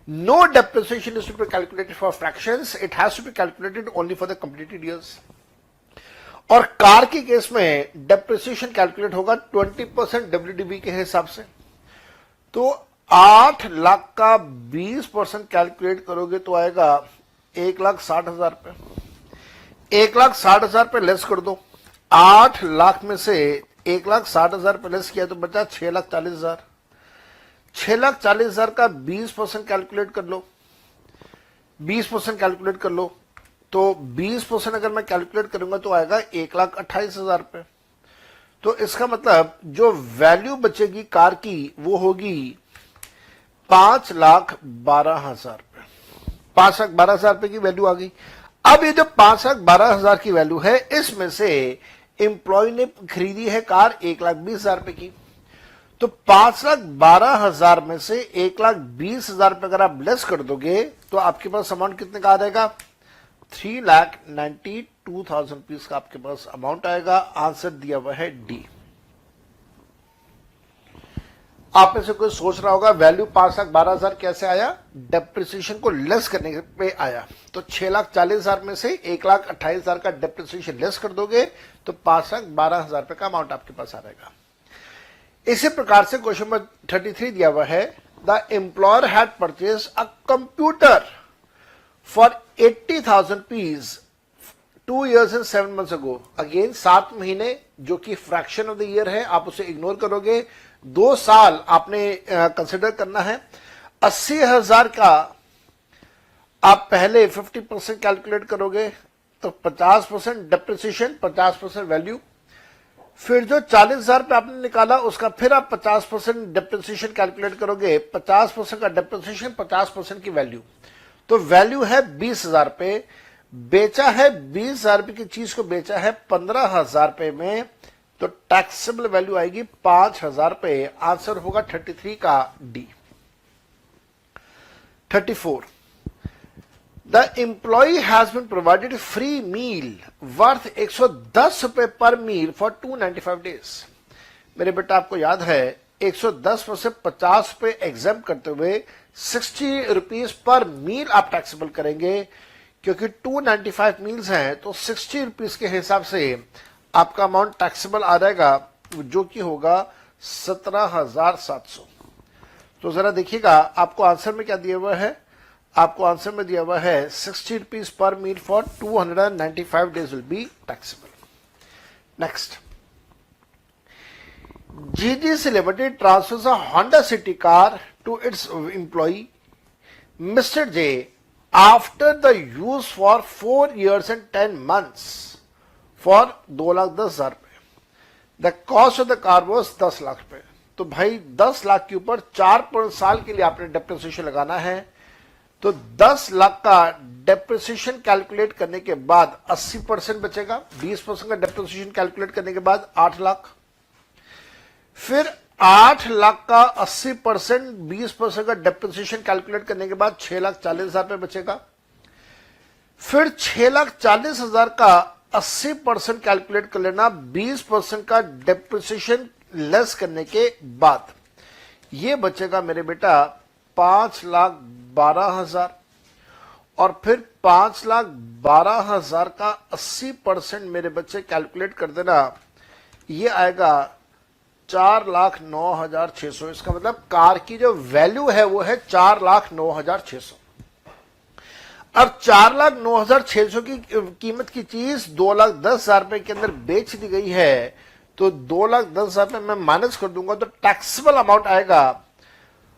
No depreciation is to be calculated for fractions, it has to be calculated only for the completed years. और कार के केस में डेप्रिसिएशन कैलकुलेट होगा 20% WDV के हिसाब से। तो 8 लाख का 20% कैलकुलेट करोगे तो आएगा 1,60,000 रुपए। 1,60,000 रुपए लेस कर दो। 8 लाख में से 1,60,000 रुपए लेस किया तो बचा 6,40,000। 6,40,000 का 20% कैलकुलेट कर लो। 20% कैलकुलेट कर लो तो 20% अगर मैं कैलकुलेट करूंगा तो आएगा 1,28,000 रुपए। तो इसका मतलब जो वैल्यू बचेगी कार की वो होगी 5,12,000 रुपए। 5,12,000 रुपए की वैल्यू आ गई। अब ये जो 5,12,000 की वैल्यू है, इसमें से एम्प्लॉय ने खरीदी है कार 1,20,000 रुपए की। तो 5,12,000 में से 1,20,000 रुपए अगर आप लेस कर दोगे तो आपके पास अमाउंट कितने का आ जाएगा? 3,92,000 रुपीज का आपके पास अमाउंट आएगा। आंसर दिया हुआ है डी। आप में से कोई सोच रहा होगा वैल्यू 5,12,000 कैसे आया? डेप्रिसिएशन को लेस करने पे आया। तो 6,40,000 में से 1,28,000 का डेप्रिसिएशन लेस कर दोगे तो 5,12,000 रुपए का अमाउंट आपके पास आ जाएगा। इसी प्रकार से क्वेश्चन नंबर 33 दिया हुआ है, the employer had purchase a computer for 80,000 rupees 2 years and 7 months ago। Again 7 महीने जो कि फ्रैक्शन ऑफ द ईयर है, आप उसे इग्नोर करोगे। 2 साल आपने कंसिडर करना है। 80,000 का आप पहले 50% कैलकुलेट करोगे तो 50% डेप्रिसिएशन, 50% वैल्यू। फिर जो 40,000 पे आपने निकाला उसका फिर आप 50% डेप्रिसिएशन कैलकुलेट करोगे। 50% का डेप्रिसिएशन, 50% की वैल्यू। तो वैल्यू है 20,000 पे। बेचा है 20,000 रुपए की चीज को बेचा है 15,000 रुपए में, तो टैक्सेबल वैल्यू आएगी 5,000 रुपए। आंसर होगा 33 का D. 34, the employ has been provided free meal worth 110 रुपए पर मील फॉर 295 डेज। मेरे बेटा आपको याद है 110 में से 50 रुपए एग्जाम करते हुए 60 रुपीज पर मील आप टैक्सेबल करेंगे। क्योंकि 295 मील्स हैं तो 60 रुपीज के हिसाब से आपका अमाउंट टैक्सेबल आ जाएगा, जो कि होगा 17,700। तो जरा देखिएगा आपको आंसर में क्या दिया हुआ है। आपको आंसर में दिया हुआ है 60 rupees per meal for 295 days will be taxable. Next, GGC Limited transfers a Honda City car to its employee Mr. J after the use for 4 years and 10 months for 2,10,000 रुपए। The cost of the car was 10 lakh रुपए। तो भाई 10 लाख के ऊपर 4 साल के लिए आपने डेप्रिसिएशन लगाना है। तो 10 लाख का डेप्रिसिएशन कैलकुलेट करने के बाद 80% बचेगा। 20% का डेप्रिसिएशन कैलकुलेट करने के बाद 8 लाख। फिर 8 लाख का 80% 20% का डेप्रिसिएशन कैलकुलेट करने के बाद 6,40,000 रुपए बचेगा। फिर 6,40,000 का 80% कैलकुलेट कर लेना 20% का डेप्रिसिएशन लेस करने के बाद ये बचेगा मेरे बेटा 5,12,000। और फिर 5,12,000 का 80% मेरे बच्चे कैलकुलेट कर देना, ये आएगा 4,09,600। इसका मतलब कार की जो वैल्यू है वो है 4,09,600। अब 4,09,600 की कीमत की चीज 2,10,000 रुपए के अंदर बेच दी गई है, तो 2,10,000 रुपए मैं माइनस कर दूंगा तो टैक्सेबल अमाउंट आएगा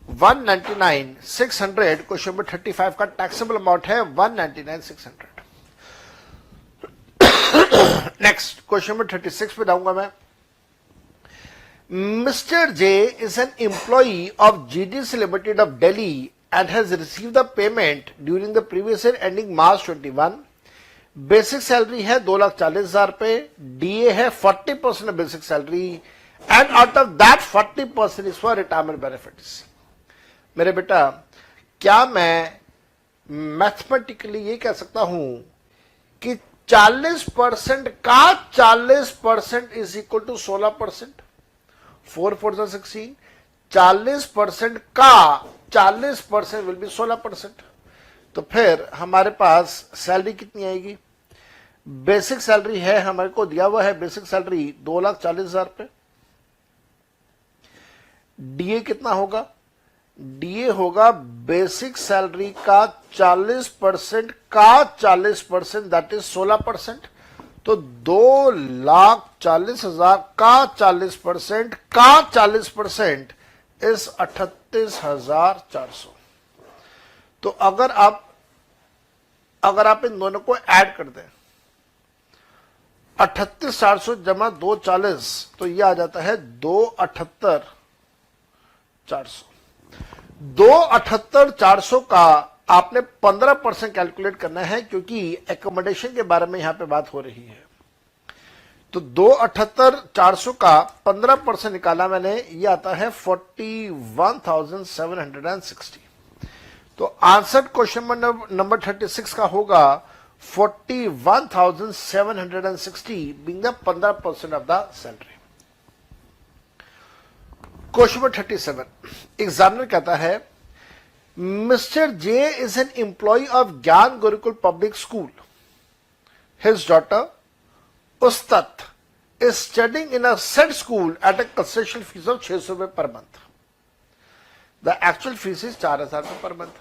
199,600। क्वेश्चन नंबर 35 का टैक्सेबल अमाउंट है 199,600। नेक्स्ट क्वेश्चन नंबर 36 पे जाऊंगा मैं। Mister J is an employee of GDC limited of Delhi and has received the payment during the previous year ending March 21. Basic salary है 2,40,000 रुपए, DA है 40% of basic salary and out of that 40% is for retirement benefits. मेरे बेटा क्या मैं mathematically ये कह सकता हूं कि 40% का 40% इज इक्वल टू 16%? 4 4 16। 40% का 40% विल बी 16%। तो फिर हमारे पास सैलरी कितनी आएगी? बेसिक सैलरी है, हमारे को दिया हुआ है बेसिक सैलरी 2,40,000 रुपए। डीए कितना होगा? डीए होगा बेसिक सैलरी का 40% का 40%, दैट इज 16%। तो 2,40,000 का 40% का 40% इस 38,400। तो अगर आप इन दोनों को ऐड कर दें, 38,400 जमा 2,40, तो ये आ जाता है 2,78,400। 2,78,400 का आपने 15% कैलकुलेट करना है, क्योंकि एकोमोडेशन के बारे में यहां पे बात हो रही है। तो 2,78,400 का 15% निकाला मैंने, ये आता है 41,760। तो आंसर क्वेश्चन नंबर 36 का होगा 41,760 being the 15% of the salary. Question number 37, examiner कहता है mister J is an employee of Gyan Gurukul public school. His daughter Ustat is studying in a said school at a concessional fees of 600 रुपए per month. The actual fees is 4,000 रुपए per month.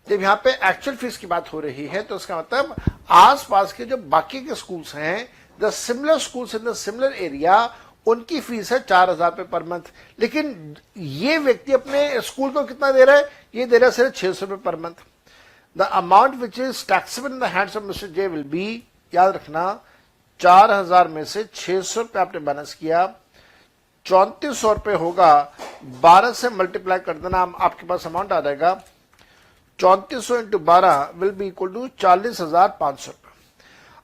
जब यहाँ पे actual fees की बात हो रही है तो इसका मतलब आसपास के जो बाकी के स्कूल्स हैं, the similar schools in the similar area, उनकी फीस है 4,000 रुपए पर मंथ। लेकिन ये व्यक्ति अपने स्कूल को कितना दे रहा है? ये दे रहा है सिर्फ 600 रुपए per month. The amount which is taxable in the hands of mister J will be, याद रखना 4,000 में से 600 रुपए आपने माइनस किया, 3,400 रुपए होगा। 12 से मल्टीप्लाई कर देना, आपके पास अमाउंट आ जाएगा 3,400 into 12 will be equal to 40,500 रुपए।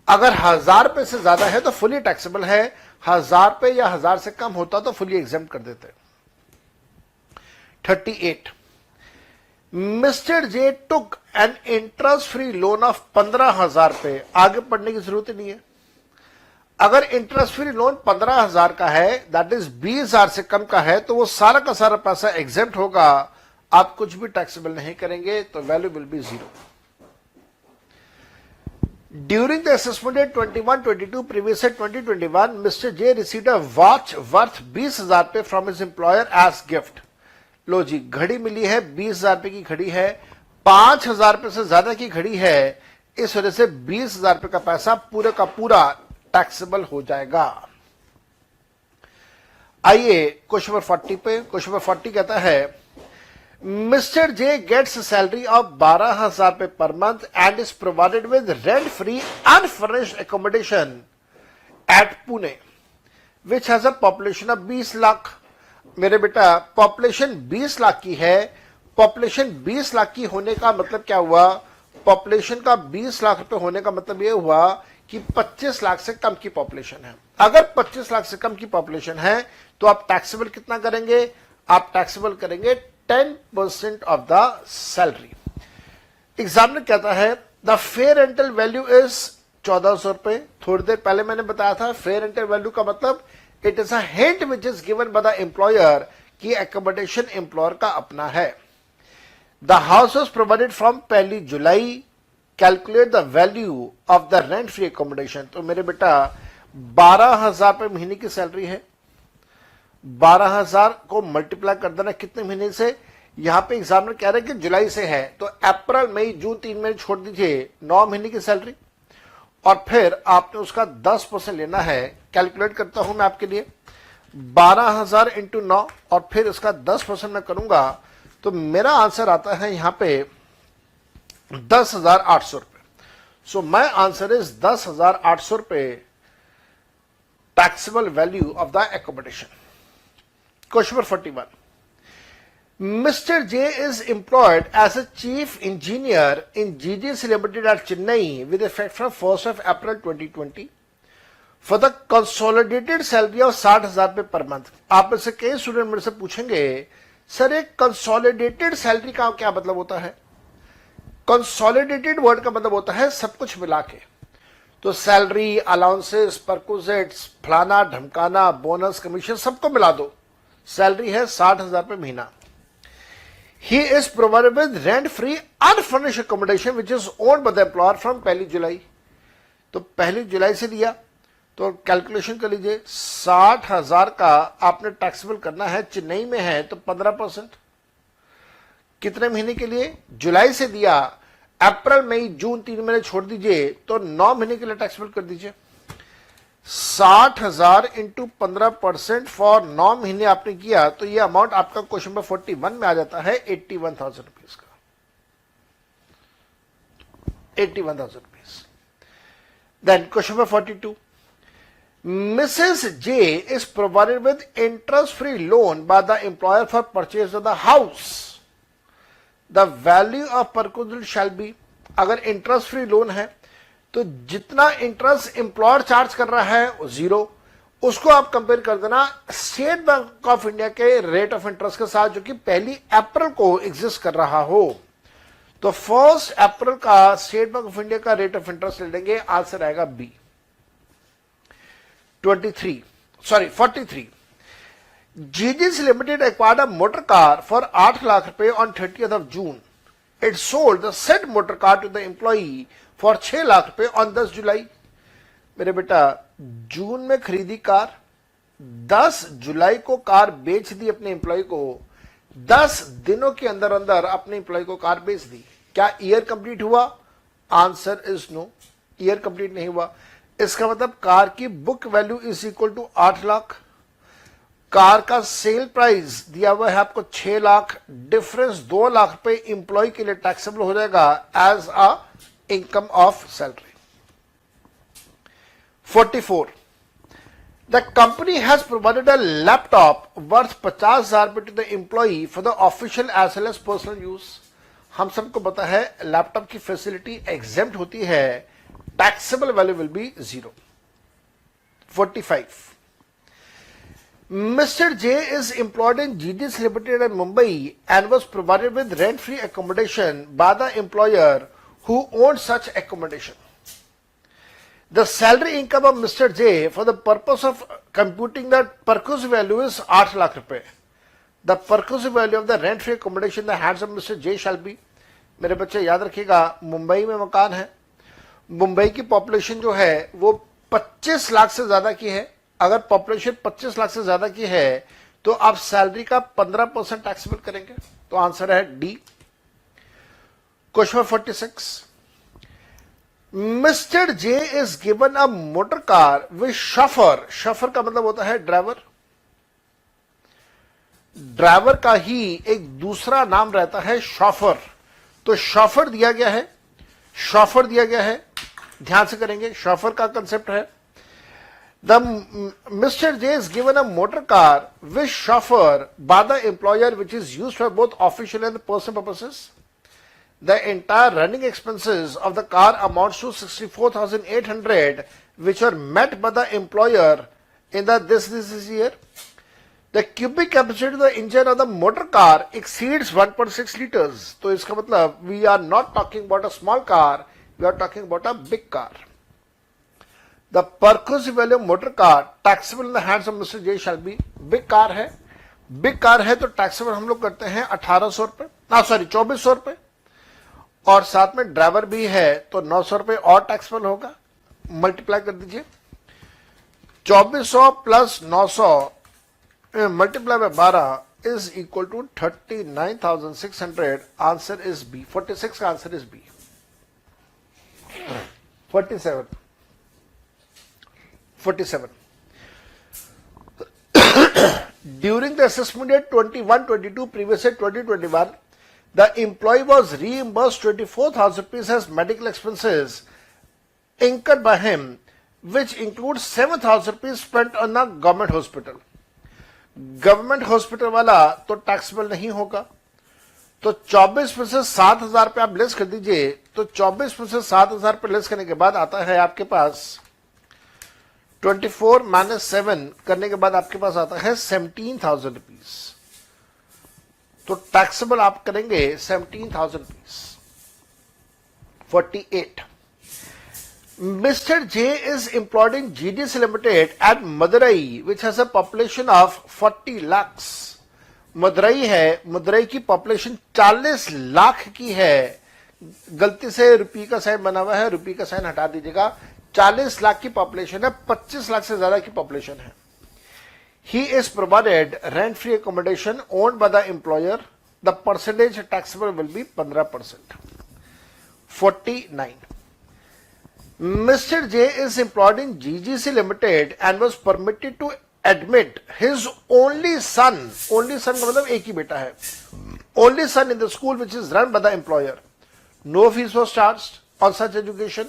अगर 1,000 रुपए से ज्यादा है तो फुली टैक्सेबल है, 1,000 रुपए या 1,000 से कम होता तो फुली एग्जेम्प्ट कर देते। 38, mister J took an interest free loan of 15,000 रुपए। आगे पढ़ने की जरूरत नहीं है। अगर इंटरेस्ट फ्री लोन 15,000 का है, दैट इज 20,000 से कम का है, तो वो सारा का सारा पैसा एग्जेम्प्ट होगा, आप कुछ भी टैक्सेबल नहीं करेंगे, तो value will be 0। During the assessment date 21-22 previous year 2021, mister J received a watch worth 20,000 रुपए from his employer as gift. लो जी, घड़ी मिली है, 20,000 रुपए की घड़ी है, 5,000 रुपए से ज्यादा की घड़ी है, इस वजह से 20,000 रुपए का पैसा पूरे का पूरा टैक्सेबल हो जाएगा। आइए क्वेश्चन नंबर 40 पे। क्वेश्चन नंबर 40 कहता है mister J gets salary of 12,000 रुपए per month and is provided with rent free unfurnished accommodation at Pune which has a population of 20 lakh. मेरे बेटा पॉपुलेशन 20 लाख की है पॉपुलेशन 20 लाख की होने का मतलब क्या हुआ? पॉपुलेशन का 20 लाख रुपए होने का मतलब यह हुआ कि 25 लाख से कम की पॉपुलेशन है। अगर 25 लाख से कम की पॉपुलेशन है तो आप टैक्सेबल कितना करेंगे? आप टैक्सेबल करेंगे 10% ऑफ द सैलरी। एग्जामिनर कहता है the fair rental value is 1400 रुपए। थोड़ी देर पहले मैंने बताया था फेयर रेंटल वैल्यू का मतलब it is a hint which is given by the employer कि एकोमोडेशन एम्प्लॉयर का अपना है। The house was provided from 1 July, calculate the value of the rent free accommodation. तो मेरे बेटा 12,000 रुपए महीने की सैलरी है, 12,000 को मल्टीप्लाई कर देना कितने महीने से? यहां पे एग्जामिनर कह रहे हैं कि जुलाई से है, तो अप्रैल मई जून 3 महीने छोड़ दीजिए, 9 महीने की सैलरी, और फिर आपने उसका 10% लेना है। कैलकुलेट करता हूं मैं आपके लिए, 12,000 इंटू 9 और फिर इसका 10% मैं करूंगा तो मेरा आंसर आता है यहां पे 10,800 रुपए। सो माय आंसर इज 10,800 रुपए taxable value of the accommodation. Question number 41. Mr. J is employed as a chief engineer in GGS Limited at Chennai with effect from 1st of April 2020 for the consolidated salary of 60,000 रुपए per month. आप में से कई student मेरे से पूछेंगे sir एक consolidated salary का क्या मतलब होता है? कंसोलिडेटेड वर्ड का मतलब होता है सब कुछ मिला के, तो सैलरी, अलाउंसेस, परक्विजिट्स, फलाना ढमकाना, बोनस, कमीशन सबको मिला दो, सैलरी है 60,000 रुपए महीना। He is provided with rent free unfurnished accommodation which is owned by the employer from 1 जुलाई। तो 1 जुलाई से दिया तो कैलकुलेशन कर लीजिए, 60,000 का आपने टैक्सेबल करना है, चेन्नई में है तो 15%। कितने महीने के लिए? जुलाई से दिया, अप्रैल मई जून 3 महीने छोड़ दीजिए तो 9 महीने के लिए टैक्सेबल कर दीजिए। 60,000 इंटू 15% फॉर 9 महीने आपने किया तो ये अमाउंट आपका क्वेश्चन नंबर 41 में आ जाता है 81,000 रुपीज का, 81,000 rupees. Then question number 42, Mrs. J is provided with interest-free loan by the employer for purchase of the house. The value of perquisite shall be, अगर इंटरेस्ट फ्री लोन है तो जितना interest employer charge कर रहा है वो 0, उसको आप कंपेयर कर देना स्टेट बैंक ऑफ इंडिया के रेट ऑफ इंटरेस्ट के साथ जो कि 1 अप्रैल को एग्जिस्ट कर रहा हो। तो 1 अप्रैल का स्टेट बैंक ऑफ इंडिया का रेट ऑफ इंटरेस्ट ले लेंगे, आंसर आएगा B. 43. GGS Limited acquired a motor car for 8 lakh rupees on 30th of June. It sold the said motor car to the employee for 6 lakh rupees on 10 जुलाई। मेरे बेटा जून में खरीदी car, 10 जुलाई को car बेच दी अपने एम्प्लॉय को, 10 दिनों के अंदर अंदर अपने एम्प्लॉय को कार बेच दी। क्या ईयर कंप्लीट हुआ? Answer is no, year complete नहीं हुआ। इसका मतलब कार की book value is equal to 8 lakh, car का सेल प्राइस दिया हुआ है आपको 6 लाख, डिफरेंस 2 लाख रुपए इंप्लॉय के लिए टैक्सेबल हो जाएगा as a income of salary. 44. The company has provided a laptop worth 50,000 रुपए to the employ for the official as well as personal use. हम सबको पता है लैपटॉप की फैसिलिटी एग्जेम्प्ट होती है, taxable value will be 0. 45. Mr. J is employed in GGS Limited in Mumbai and was provided with rent-free accommodation by the employer who owned such accommodation. The salary income of Mr. J for the purpose of computing the perquisite value is 8 lakh rupees. The perquisite value of the rent-free accommodation in the hands of Mr. J shall be, मेरे बच्चे याद रखिएगा, मुंबई में मकान है, मुंबई की population जो है वो 25 लाख से ज्यादा की है। अगर पॉपुलेशन 25 लाख से ज्यादा की है तो आप सैलरी का 15% टैक्सेबल करेंगे, तो आंसर है D. Question 46. Mister J is given a motor car with chauffeur. Chauffeur का मतलब होता है ड्राइवर। ड्राइवर का ही एक दूसरा नाम रहता है शॉफर, तो शॉफर दिया गया है, ध्यान से करेंगे, शॉफर का कंसेप्ट है Mr. J is given a motor car with chauffeur by the employer which is used for both official and personal purposes. The entire running expenses of the car amounts to 64,800 which are met by the employer in the this year. The cubic capacity of the engine of the motor car exceeds 1.6 liters. तो इसका मतलब we are not talking about a small car, we are talking about a big car. The perquisite value of motor car taxable in the hands of Mr. J shall be big car है, big car है तो taxable हम लोग करते हैं 1800 रुपए, 2400 रुपए, और साथ में ड्राइवर भी है तो 900 रुपए और टैक्सेबल होगा. मल्टीप्लाई कर दीजिए, 2400 plus 900 multiply by 12 is equal to 39,600. Answer is B. 46 का answer is B. 47. During the assessment year 21-22, previous year 2021, the employee was reimbursed 24,000 rupees as medical expenses incurred by him, which includes 7,000 rupees spent on a government hospital. Government hospital वाला तो taxable नहीं होगा, तो 24% 7,000 रुपये आप less कर दीजिए, तो 24% 7,000 रुपये लेस करने के बाद आता है आपके पास 24 माइनस 7 करने के बाद आपके पास आता है 17,000 रुपीज. तो टैक्सेबल आप करेंगे 17,000 rupees. 48. Mr. J is employed in GDC Limited at Madurai, which has a population of 40 lakhs. Madurai है, मदुरई की पॉपुलेशन 40 लाख की है. गलती से रुपये का साइन बना हुआ है, रुपये का साइन हटा दीजिएगा. 40 लाख की पॉपुलेशन है, 25 लाख से ज्यादा की पॉपुलेशन है. He is provided rent-free accommodation owned by the employer. The percentage taxable will be 15%. 49. Mr. J is employed in GGC Limited and was permitted to admit his only son का मतलब एक ही बेटा है, only son in the school which is run by the employer. No fees was charged on such education.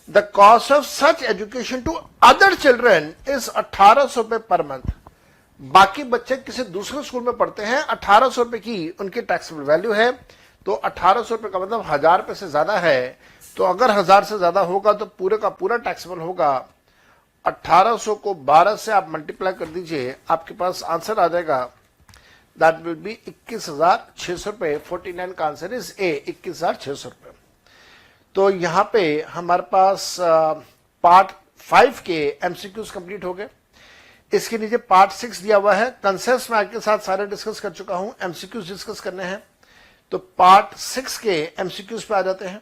The cost of such education to other children is 1,800 रुपए per month. बाकी बच्चे किसी दूसरे स्कूल में पढ़ते हैं, 1,800 रुपए की उनकी टैक्सेबल वैल्यू है, तो 1,800 रुपए का मतलब 1,000 रुपए से ज्यादा है. तो अगर 1,000 से ज्यादा होगा तो पूरे का पूरा टैक्सेबल होगा. 1,800 को 12 से आप मल्टीप्लाई कर दीजिए, आपके पास आंसर आ जाएगा. दैट विल बी 21,600 रुपए. 49 का आंसर इज ए, 21,600 रुपए. तो यहां पे हमारे पास पार्ट 5 के एमसीक्यूज कंप्लीट हो गए. इसके नीचे पार्ट 6 दिया हुआ है. कंसेप्ट में आपके साथ सारे डिस्कस कर चुका हूं, एमसीक्यूज डिस्कस करने हैं. तो पार्ट 6 के एमसीक्यूज पे आ जाते हैं.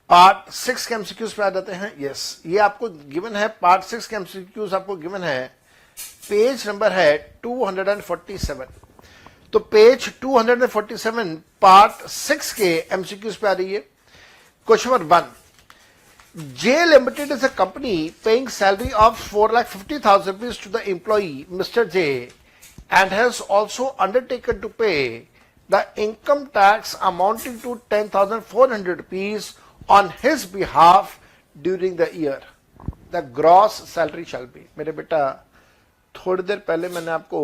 पार्ट 6 के एमसीक्यूज पे आ जाते हैं. यस, ये आपको गिवन है. पार्ट 6 के एमसीक्यूज आपको गिवन है. पेज नंबर है 247. तो पेज 247 पार्ट 6 के एमसीक्यूज पे आ रही है. Question number 1. J Limited is a company paying salary of 4,50,000 rupees to the employee Mr. J and has also undertaken to pay the income tax amounting to 10,400 rupees on his behalf during the year. The gross salary shall be. मेरे बेटा थोड़ी देर पहले मैंने आपको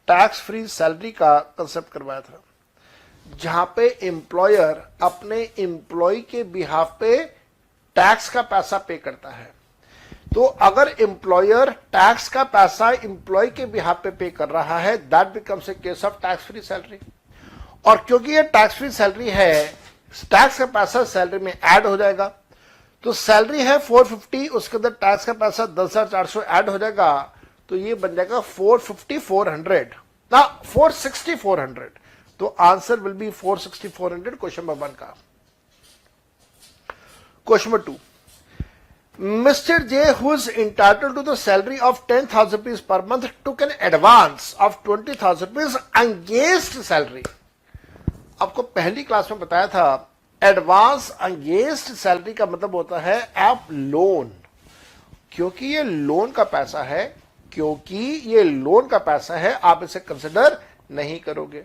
tax free salary का concept करवाया था, जहां पे एम्प्लॉयर अपने एम्प्लॉय के बिहाफ पे टैक्स का पैसा पे करता है. तो अगर एम्प्लॉयर टैक्स का पैसा एम्प्लॉय के बिहाफ पे कर रहा है, that becomes a case of tax free salary. और क्योंकि ये टैक्स फ्री सैलरी है, टैक्स का पैसा सैलरी में ऐड हो जाएगा. तो सैलरी है 450, उसके अंदर टैक्स का पैसा 10,400 ऐड हो जाएगा, तो ये बन जाएगा 450,400 ना 460,400. तो answer will be 460,400. Question number 1 का. Question number 2. Mr. J, who is entitled to the salary of 10,000 rupees per month, took an advance of 20,000 rupees against salary. आपको पहली क्लास में बताया था, एडवांस अगेंस्ट सैलरी का मतलब होता है आप लोन. क्योंकि ये लोन का पैसा है, क्योंकि ये लोन का पैसा है, आप इसे कंसिडर नहीं करोगे.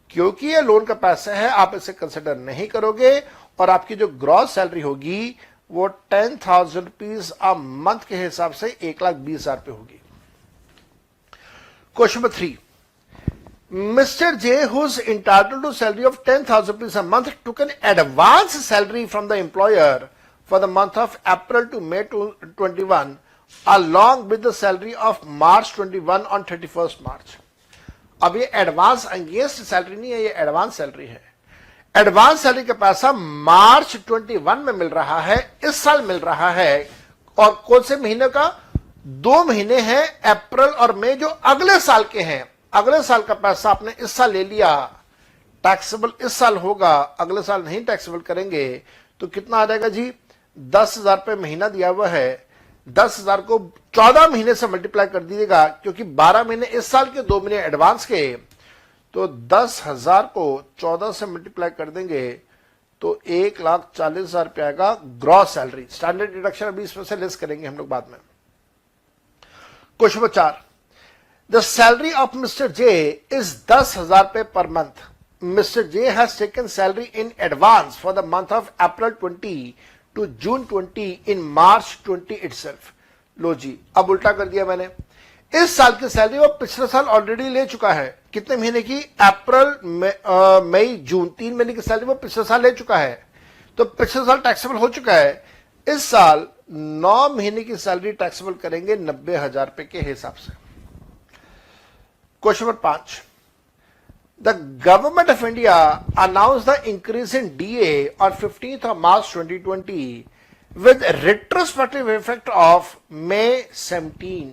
क्योंकि ये लोन का पैसा है, आप इसे कंसिडर नहीं करोगे, और आपकी जो ग्रॉस सैलरी होगी वो 10,000 रुपीज अ मंथ के हिसाब से 1,20,000 रुपये होगी। Question number 3, Mr. J, who's entitled to salary of 10,000 rupees a month, took an advance salary from the employer for the month of April to May 21, along with the salary of March 21 on 31st March. अब ये advance against salary नहीं है, ये advance salary है। Advance salary का पैसा मार्च 21 में मिल रहा है, इस साल मिल रहा है। और कौन से महीने का? 2 महीने हैं, अप्रैल और मई, जो अगले साल के हैं। अगले साल का पैसा आपने इस साल ले लिया, टैक्सेबल इस साल होगा, अगले साल नहीं टैक्सेबल करेंगे तो कितना आ जाएगा जी? 10,000 रुपये महीना दिया हुआ है। 10,000 को 14 महीने से मल्टीप्लाई कर दीजिएगा, क्योंकि 12 महीने इस साल के, 2 महीने एडवांस के। तो 10,000 को 14 से मल्टीप्लाई कर देंगे तो 1,40,000 रुपये आएगा ग्रॉस सैलरी। स्टैंडर्ड डिडक्शन अभी इसमें से लेस करेंगे हम लोग बाद में। Question number 4, The salary of Mr. J is 10,000 रुपये per month. Mr. J has taken salary in advance for the month of April 20 to June 20 in March 20 itself. लो जी, अब उल्टा कर दिया मैंने। इस साल की सैलरी वो पिछले साल ऑलरेडी ले चुका है। कितने महीने की? अप्रैल, मई, जून, 3 महीने की सैलरी वो पिछले साल ले चुका है, तो पिछले साल टैक्सेबल हो चुका है। इस साल 9 महीने की सैलरी टैक्सेबल करेंगे 90,000 रुपये के हिसाब से। Question number 5, the government of India announce the increase in DA on 15th of March 2020 with retrospective effect of May 17।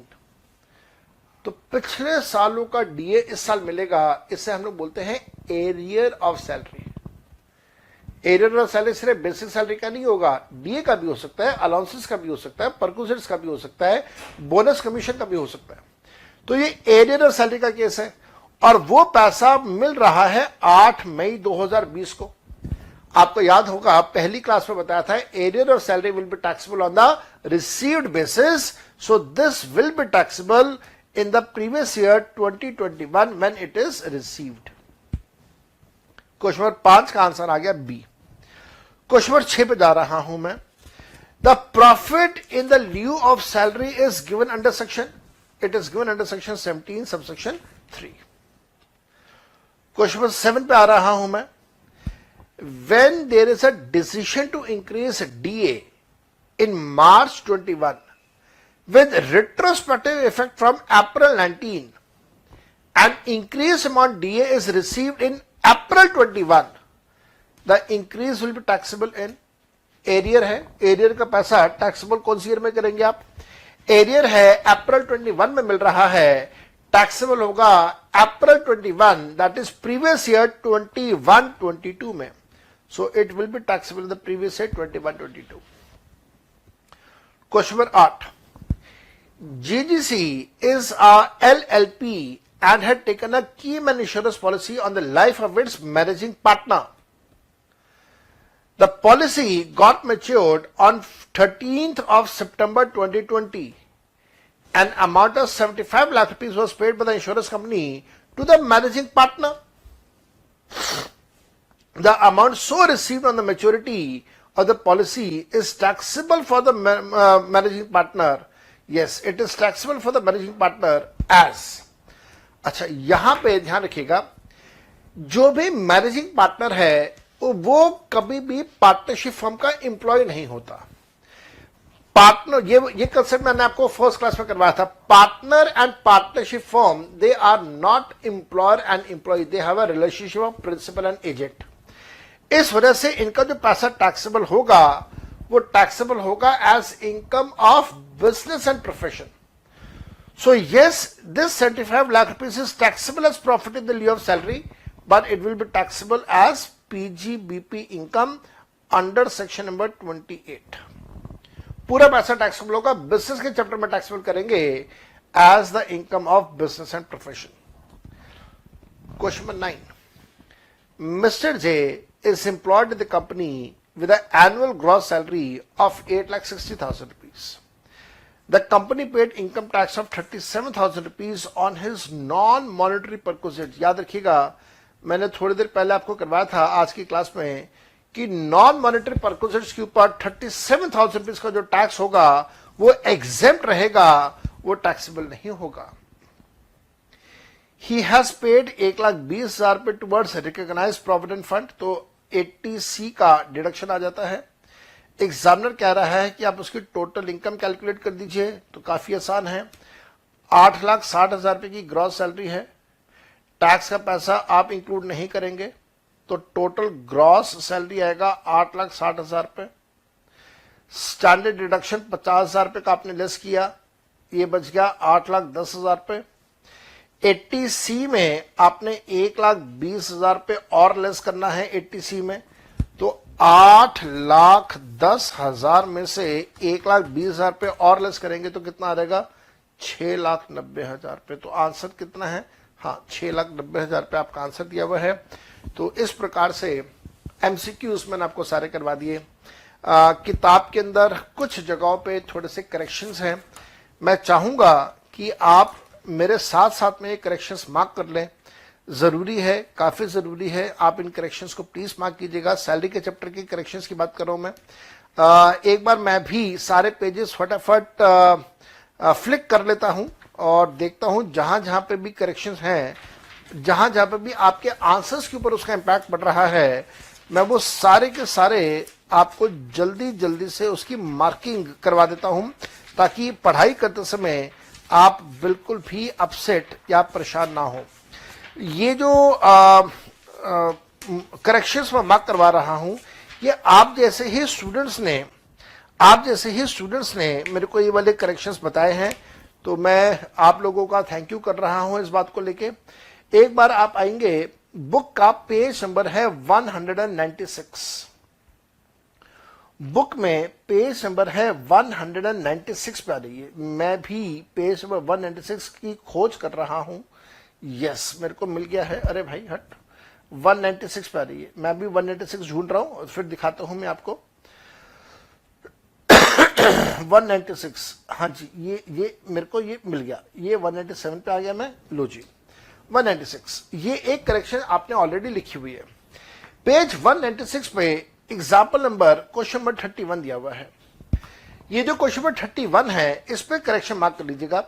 तो पिछले सालों का डीए इस साल मिलेगा, इससे हम लोग बोलते हैं arrear of salary. Arrear of salary सिर्फ बेसिक सैलरी का नहीं होगा, डीए का भी हो सकता है, अलाउंसेस का भी हो सकता है, परक्यूजेट्स का भी हो सकता है, बोनस कमीशन का भी हो सकता है। तो ये एरियर ऑफ सैलरी का केस है, और वो पैसा मिल रहा है 8 मई 2020 को। आपको याद होगा, पहली क्लास में बताया था, arrear of salary will be taxable on the received basis, so this will be taxable in the previous year 2021 when it is received. Question number 5 का आंसर आ गया बी। क्वेश्चन नंबर 6 पे जा रहा हूं मैं। The profit in the lieu of salary is given under section, it is given under section 17 subsection 3. Question number 7 पे आ रहा हूं मैं। When there is a decision to increase DA in March 21 with retrospective effect from April 19, an increased amount DA is received in April 21, the increase will be taxable in arrear है। Arrear का पैसा taxable कौन सी year में करेंगे आप? Arrear है अप्रैल 21 में मिल रहा है, टैक्सेबल होगा अप्रैल 21, दैट इज प्रीवियस ईयर 21-22 में। So it will be taxable in the previous year 21-22। Question number 8, GGC is a LLP and had taken a key man insurance policy on the life of its managing partner. The policy got matured on 13th of September 2020. An amount of 75 lakh rupees was paid by the insurance company to the managing partner. The amount so received on the maturity of the policy is taxable for the managing partner. Yes, it is taxable for the managing partner as. अच्छा, यहां पे ध्यान रखिएगा, जो भी managing partner है वो कभी भी पार्टनरशिप फर्म का एम्प्लॉय नहीं होता। पार्टनर, ये कंसेप्ट मैंने आपको फर्स्ट क्लास में करवाया था। Partner and partnership firm, they are not employer and employ, they have a relationship of principal and agent. इस वजह से इनका जो पैसा टैक्सेबल होगा वो टैक्सेबल होगा as income of business and profession. So yes, this 75 lakh rupees is taxable as profit in the lieu of salary, but it will be taxable as PGBP income under section number 28. पूरा पैसा taxable होगा, business के chapter में taxable करेंगे as the income of business and profession. Question number 9. Mr. J is employed in the company with an annual gross salary of 8,60,000 rupees. The company paid income tax of 37,000 rupees on his non-monetary perquisites. याद रखिएगा, मैंने थोड़ी देर पहले आपको करवाया था आज की क्लास में कि नॉन मॉनेटरी परक्विजिट्स के ऊपर 37,000 रुपीज का जो टैक्स होगा वो एग्जेम्प्ट रहेगा, वो टैक्सेबल नहीं होगा। ही हैज पेड 1,20,000 रुपए टुवर्ड्स रिकॉग्नाइज प्रोविडेंट फंड, तो 80C का डिडक्शन आ जाता है। एग्जामिनर कह रहा है कि आप उसकी टोटल इनकम कैलकुलेट कर दीजिए, तो काफी आसान है। 8,60,000 रुपए की ग्रॉस सैलरी है, टैक्स का पैसा आप इंक्लूड नहीं करेंगे, तो टोटल ग्रॉस सैलरी आएगा 8,60,000 रुपए। स्टैंडर्ड डिडक्शन 50,000 रुपए का आपने लेस किया, ये बच गया 8,10,000 रुपए। 80C में आपने 1,20,000 रुपए और लेस करना है 80C में, तो 8,10,000 में से 1,20,000 रुपए और लेस करेंगे तो कितना आ जाएगा? 6,90,000 रुपए। तो आंसर कितना है? हाँ, 6,90,000 रुपए आपका आंसर दिया हुआ है। तो इस प्रकार से MCQs मैंने आपको सारे करवा दिए। किताब के अंदर कुछ जगहों पे थोड़े से करेक्शंस हैं, मैं चाहूंगा कि आप मेरे साथ साथ में ये करेक्शंस मार्क कर लें, जरूरी है, काफी जरूरी है। आप इन करेक्शंस को प्लीज मार्क कीजिएगा। सैलरी के चैप्टर की करेक्शंस की बात कर रहा हूं मैं। एक बार मैं भी सारे पेजेस फटाफट फ्लिक कर लेता हूं और देखता हूं जहां जहां पे भी करेक्शंस हैं, जहां जहां पे भी आपके आंसर्स के ऊपर उसका इंपैक्ट पड़ रहा है, मैं वो सारे के सारे आपको जल्दी जल्दी से उसकी मार्किंग करवा देता हूं, ताकि पढ़ाई करते समय आप बिल्कुल भी अपसेट या परेशान ना हो। ये जो करेक्शंस मैं मार्क करवा रहा हूं, ये आप जैसे ही स्टूडेंट्स ने मेरे को ये वाले करेक्शंस बताए हैं, तो मैं आप लोगों का थैंक यू कर रहा हूं इस बात को लेके। एक बार आप आएंगे, बुक का पेज नंबर है 196, बुक में पेज नंबर है 196 पे आ रही है। मैं भी पेज नंबर 196 की खोज कर रहा हूं। यस, मेरे को मिल गया है। अरे भाई हट, 196 पे आ रही है। मैं भी 196 ढूंढ रहा हूं, फिर दिखाता हूं मैं आपको। 196, हाँ जी, ये मेरे को ये मिल गया। ये 197 पे आ गया मैं, लो जी 196। ये एक करेक्शन आपने ऑलरेडी लिखी हुई है। पेज 196 पे एग्जाम्पल नंबर क्वेश्चन नंबर 31 दिया हुआ है। ये जो क्वेश्चन नंबर 31 है, इस पे करेक्शन मार्क कर लीजिएगा।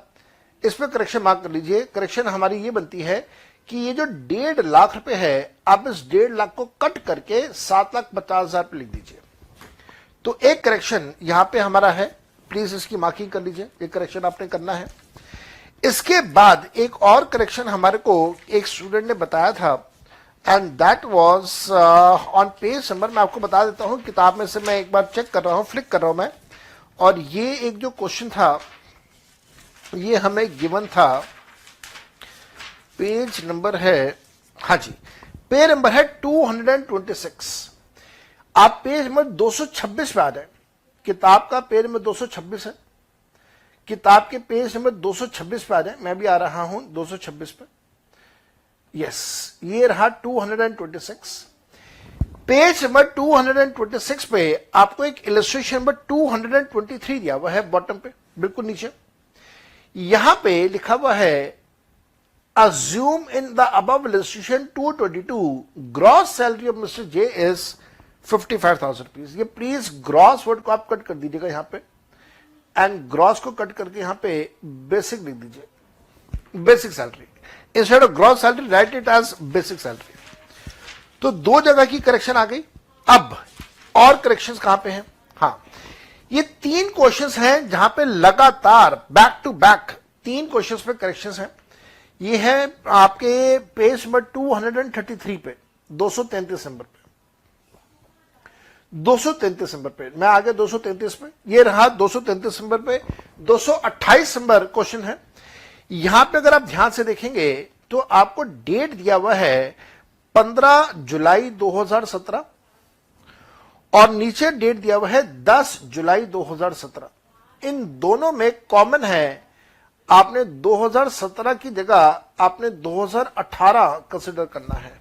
इस पे करेक्शन मार्क कर लीजिए। करेक्शन हमारी ये बनती है कि ये जो 1.5 लाख रुपए है, आप इस 1.5 लाख को कट करके 7,50,000 रुपए लिख दीजिए। तो एक करेक्शन यहां पे हमारा है, प्लीज इसकी मार्किंग कर लीजिए। एक करेक्शन आपने करना है। इसके बाद एक और करेक्शन हमारे को एक स्टूडेंट ने बताया था, and that was on page number, मैं आपको बता देता हूं, किताब में से मैं एक बार चेक कर रहा हूं, फ्लिक कर रहा हूं मैं। और ये एक जो क्वेश्चन था, ये हमें गिवन था, पेज नंबर है, हाँ जी, पेज नंबर है 226। आप पेज नंबर 226 पे आ जाए। किताब का पेज नंबर 226 है, किताब के पेज नंबर 226 पे आ जाए। मैं भी आ रहा हूं 226 पे। यस, ये रहा 226। पेज नंबर 226 पे आपको एक इलस्ट्रेशन नंबर 223 दिया हुआ है, बॉटम पे बिल्कुल नीचे। यहां पे लिखा हुआ है, assume in the above illustration 222 gross salary of Mr. J is 55,000 rupees. ये प्लीज ग्रॉस वर्ड को आप कट कर दीजिएगा यहां पे, एंड ग्रॉस को कट करके यहां पे बेसिक लिख दीजिए, basic salary. Instead of gross salary write it as basic salary. तो दो जगह की करेक्शन आ गई। अब और करेक्शंस कहां पे हैं? हाँ, ये 3 क्वेश्चंस हैं जहां पे लगातार बैक टू बैक 3 क्वेश्चंस पे करेक्शंस हैं। ये है आपके पेज नंबर 233 पे, 233 नंबर पे, 233 नंबर पे। मैं आ गया 233 पे, ये रहा 233 नंबर पे। 228 नंबर क्वेश्चन है। यहां पे अगर आप ध्यान से देखेंगे तो आपको डेट दिया हुआ है 15 जुलाई 2017 और नीचे डेट दिया हुआ है 10 जुलाई 2017। इन दोनों में कॉमन है, आपने 2017 की जगह आपने 2018 कंसिडर करना है।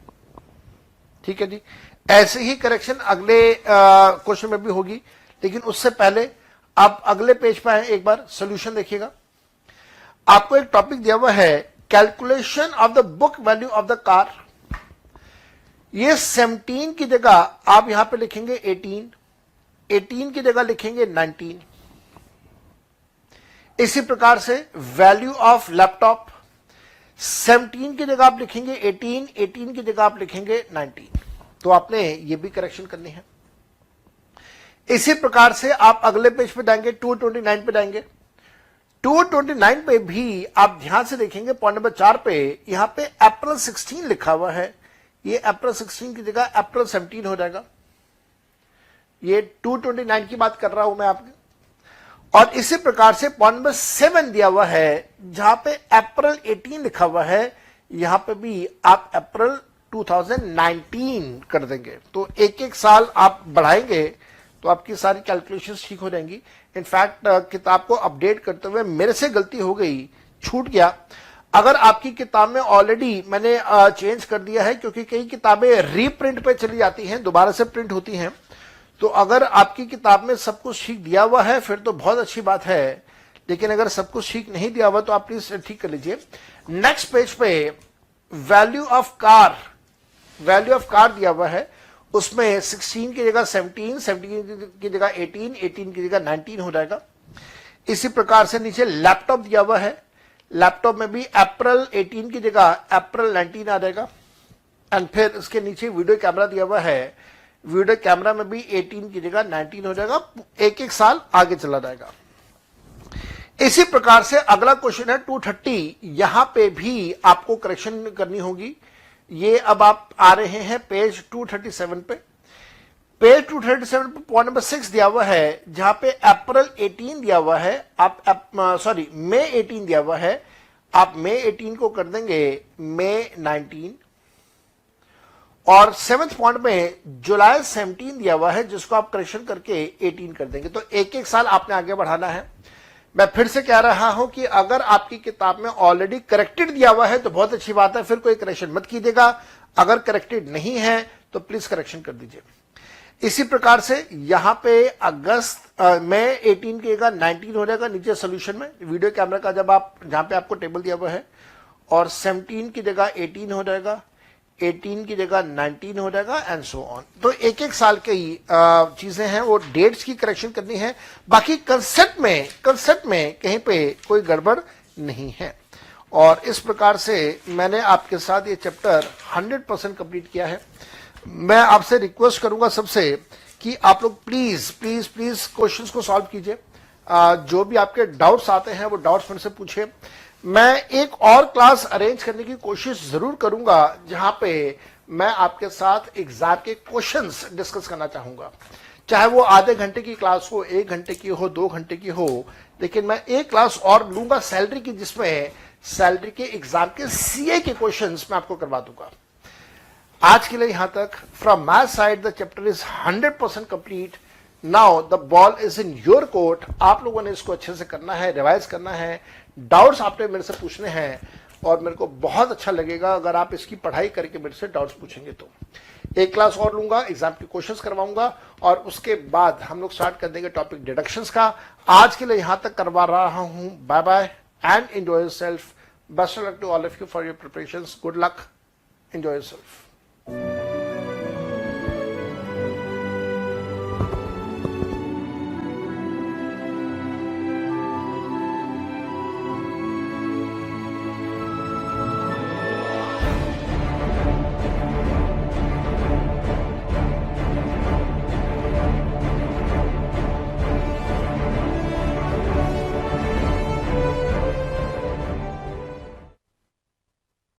ठीक है जी। ऐसे ही करेक्शन अगले क्वेश्चन में भी होगी, लेकिन उससे पहले आप अगले पेज पे आए, एक बार सॉल्यूशन देखिएगा। आपको एक टॉपिक दिया हुआ है, calculation of the book value of the car. ये 17 की जगह आप यहां पे लिखेंगे 18, 18 की जगह लिखेंगे 19। इसी प्रकार से वैल्यू ऑफ लैपटॉप 17 की जगह आप लिखेंगे 18, 18 की जगह आप लिखेंगे 19। तो आपने ये भी करेक्शन करनी है। इसी प्रकार से आप अगले पेज पे जाएंगे, 229 पे जाएंगे। 229 पे भी आप ध्यान से देखेंगे, पॉइंट नंबर 4 पे यहां पे अप्रैल 16 लिखा हुआ है। ये अप्रैल 16 की जगह अप्रैल 17 हो जाएगा। ये 229 की बात कर रहा हूं मैं आपके। और इसी प्रकार से पॉइंट नंबर 7 दिया हुआ है, जहां पे अप्रैल 18 लिखा हुआ है, यहां पे भी आप अप्रैल 2019 कर देंगे। तो एक एक साल आप बढ़ाएंगे तो आपकी सारी कैलकुलेशंस ठीक हो जाएंगी। इनफैक्ट किताब को अपडेट करते हुए मेरे से गलती हो गई, छूट गया। अगर आपकी किताब में ऑलरेडी मैंने चेंज कर दिया है, क्योंकि कई किताबें रीप्रिंट पे चली जाती हैं, दोबारा से प्रिंट होती हैं। तो अगर आपकी किताब में सब कुछ ठीक दिया हुआ है फिर तो बहुत अच्छी बात है, लेकिन अगर सब कुछ ठीक नहीं दिया हुआ तो आप प्लीज ठीक कर लीजिए। नेक्स्ट पेज पे value of car, value of car दिया हुआ है। उसमें 16 की जगह 17, 17 की जगह 18, 18 की जगह 19 हो जाएगा। इसी प्रकार से नीचे लैपटॉप दिया हुआ है। लैपटॉप में भी अप्रैल 18 की जगह अप्रैल 19 आ जाएगा। एंड फिर इसके नीचे वीडियो कैमरा दिया हुआ है। वीडियो कैमरा में भी 18 की जगह 19 हो जाएगा। एक एक साल आगे चला जाएगा। इसी प्रकार से अगला क्वेश्चन है 230। यहां पे भी आपको करेक्शन करनी होगी। ये अब आप आ रहे हैं पेज 237 पे। पेज 237 पे पॉइंट नंबर 6 दिया हुआ है, जहां पे अप्रैल 18 दिया हुआ है। मई 18 दिया हुआ है। आप मई 18 को कर देंगे मई 19। और 7th पॉइंट में जुलाई 17 दिया हुआ है, जिसको आप करेक्शन करके 18 कर देंगे। तो एक एक साल आपने आगे बढ़ाना है। मैं फिर से कह रहा हूं कि अगर आपकी किताब में ऑलरेडी करेक्टेड दिया हुआ है तो बहुत अच्छी बात है, फिर कोई करेक्शन मत कीजिएगा। अगर करेक्टेड नहीं है तो प्लीज करेक्शन कर दीजिए। इसी प्रकार से यहां पे मई 18 की जगह 19 हो जाएगा नीचे सोल्यूशन में वीडियो कैमरा का, जब आप जहां पे आपको टेबल दिया हुआ है। और 17 की जगह 18 हो जाएगा, 18 की जगह 19 हो जाएगा एंड सो ऑन। तो एक एक साल की चीजें हैं, वो डेट्स की करेक्शन करनी है। बाकी कंसेप्ट में कहीं पे कोई गड़बड़ नहीं है। और इस प्रकार से मैंने आपके साथ ये चैप्टर 100% कंप्लीट किया है। मैं आपसे रिक्वेस्ट करूंगा सबसे कि आप लोग प्लीज प्लीज प्लीज क्वेश्चंस को सॉल्व कीजिए। जो भी आपके डाउट्स आते हैं वो डाउट्स मेरे से पूछिए। मैं एक और क्लास अरेंज करने की कोशिश जरूर करूंगा, जहां पे मैं आपके साथ एग्जाम के क्वेश्चंस डिस्कस करना चाहूंगा। चाहे वो आधे घंटे की क्लास हो, 1 घंटे की हो, 2 घंटे की हो, लेकिन मैं एक क्लास और लूंगा सैलरी की, जिसमें सैलरी के एग्जाम के सीए के क्वेश्चंस मैं आपको करवा दूंगा। आज के लिए यहां तक। From my side the chapter is 100% complete. Now the ball is in your court. आप लोगों ने इसको अच्छे से करना है, रिवाइज करना है। डाउट्स आपने मेरे से पूछने हैं और मेरे को बहुत अच्छा लगेगा अगर आप इसकी पढ़ाई करके मेरे से डाउट्स पूछेंगे। तो एक क्लास और लूंगा, एग्जाम के क्वेश्चंस करवाऊंगा और उसके बाद हम लोग स्टार्ट कर देंगे टॉपिक डिडक्शंस का। आज के लिए यहां तक करवा रहा हूं। Bye bye and enjoy yourself. Best of luck to all of you for your preparations. Good luck, enjoy yourself.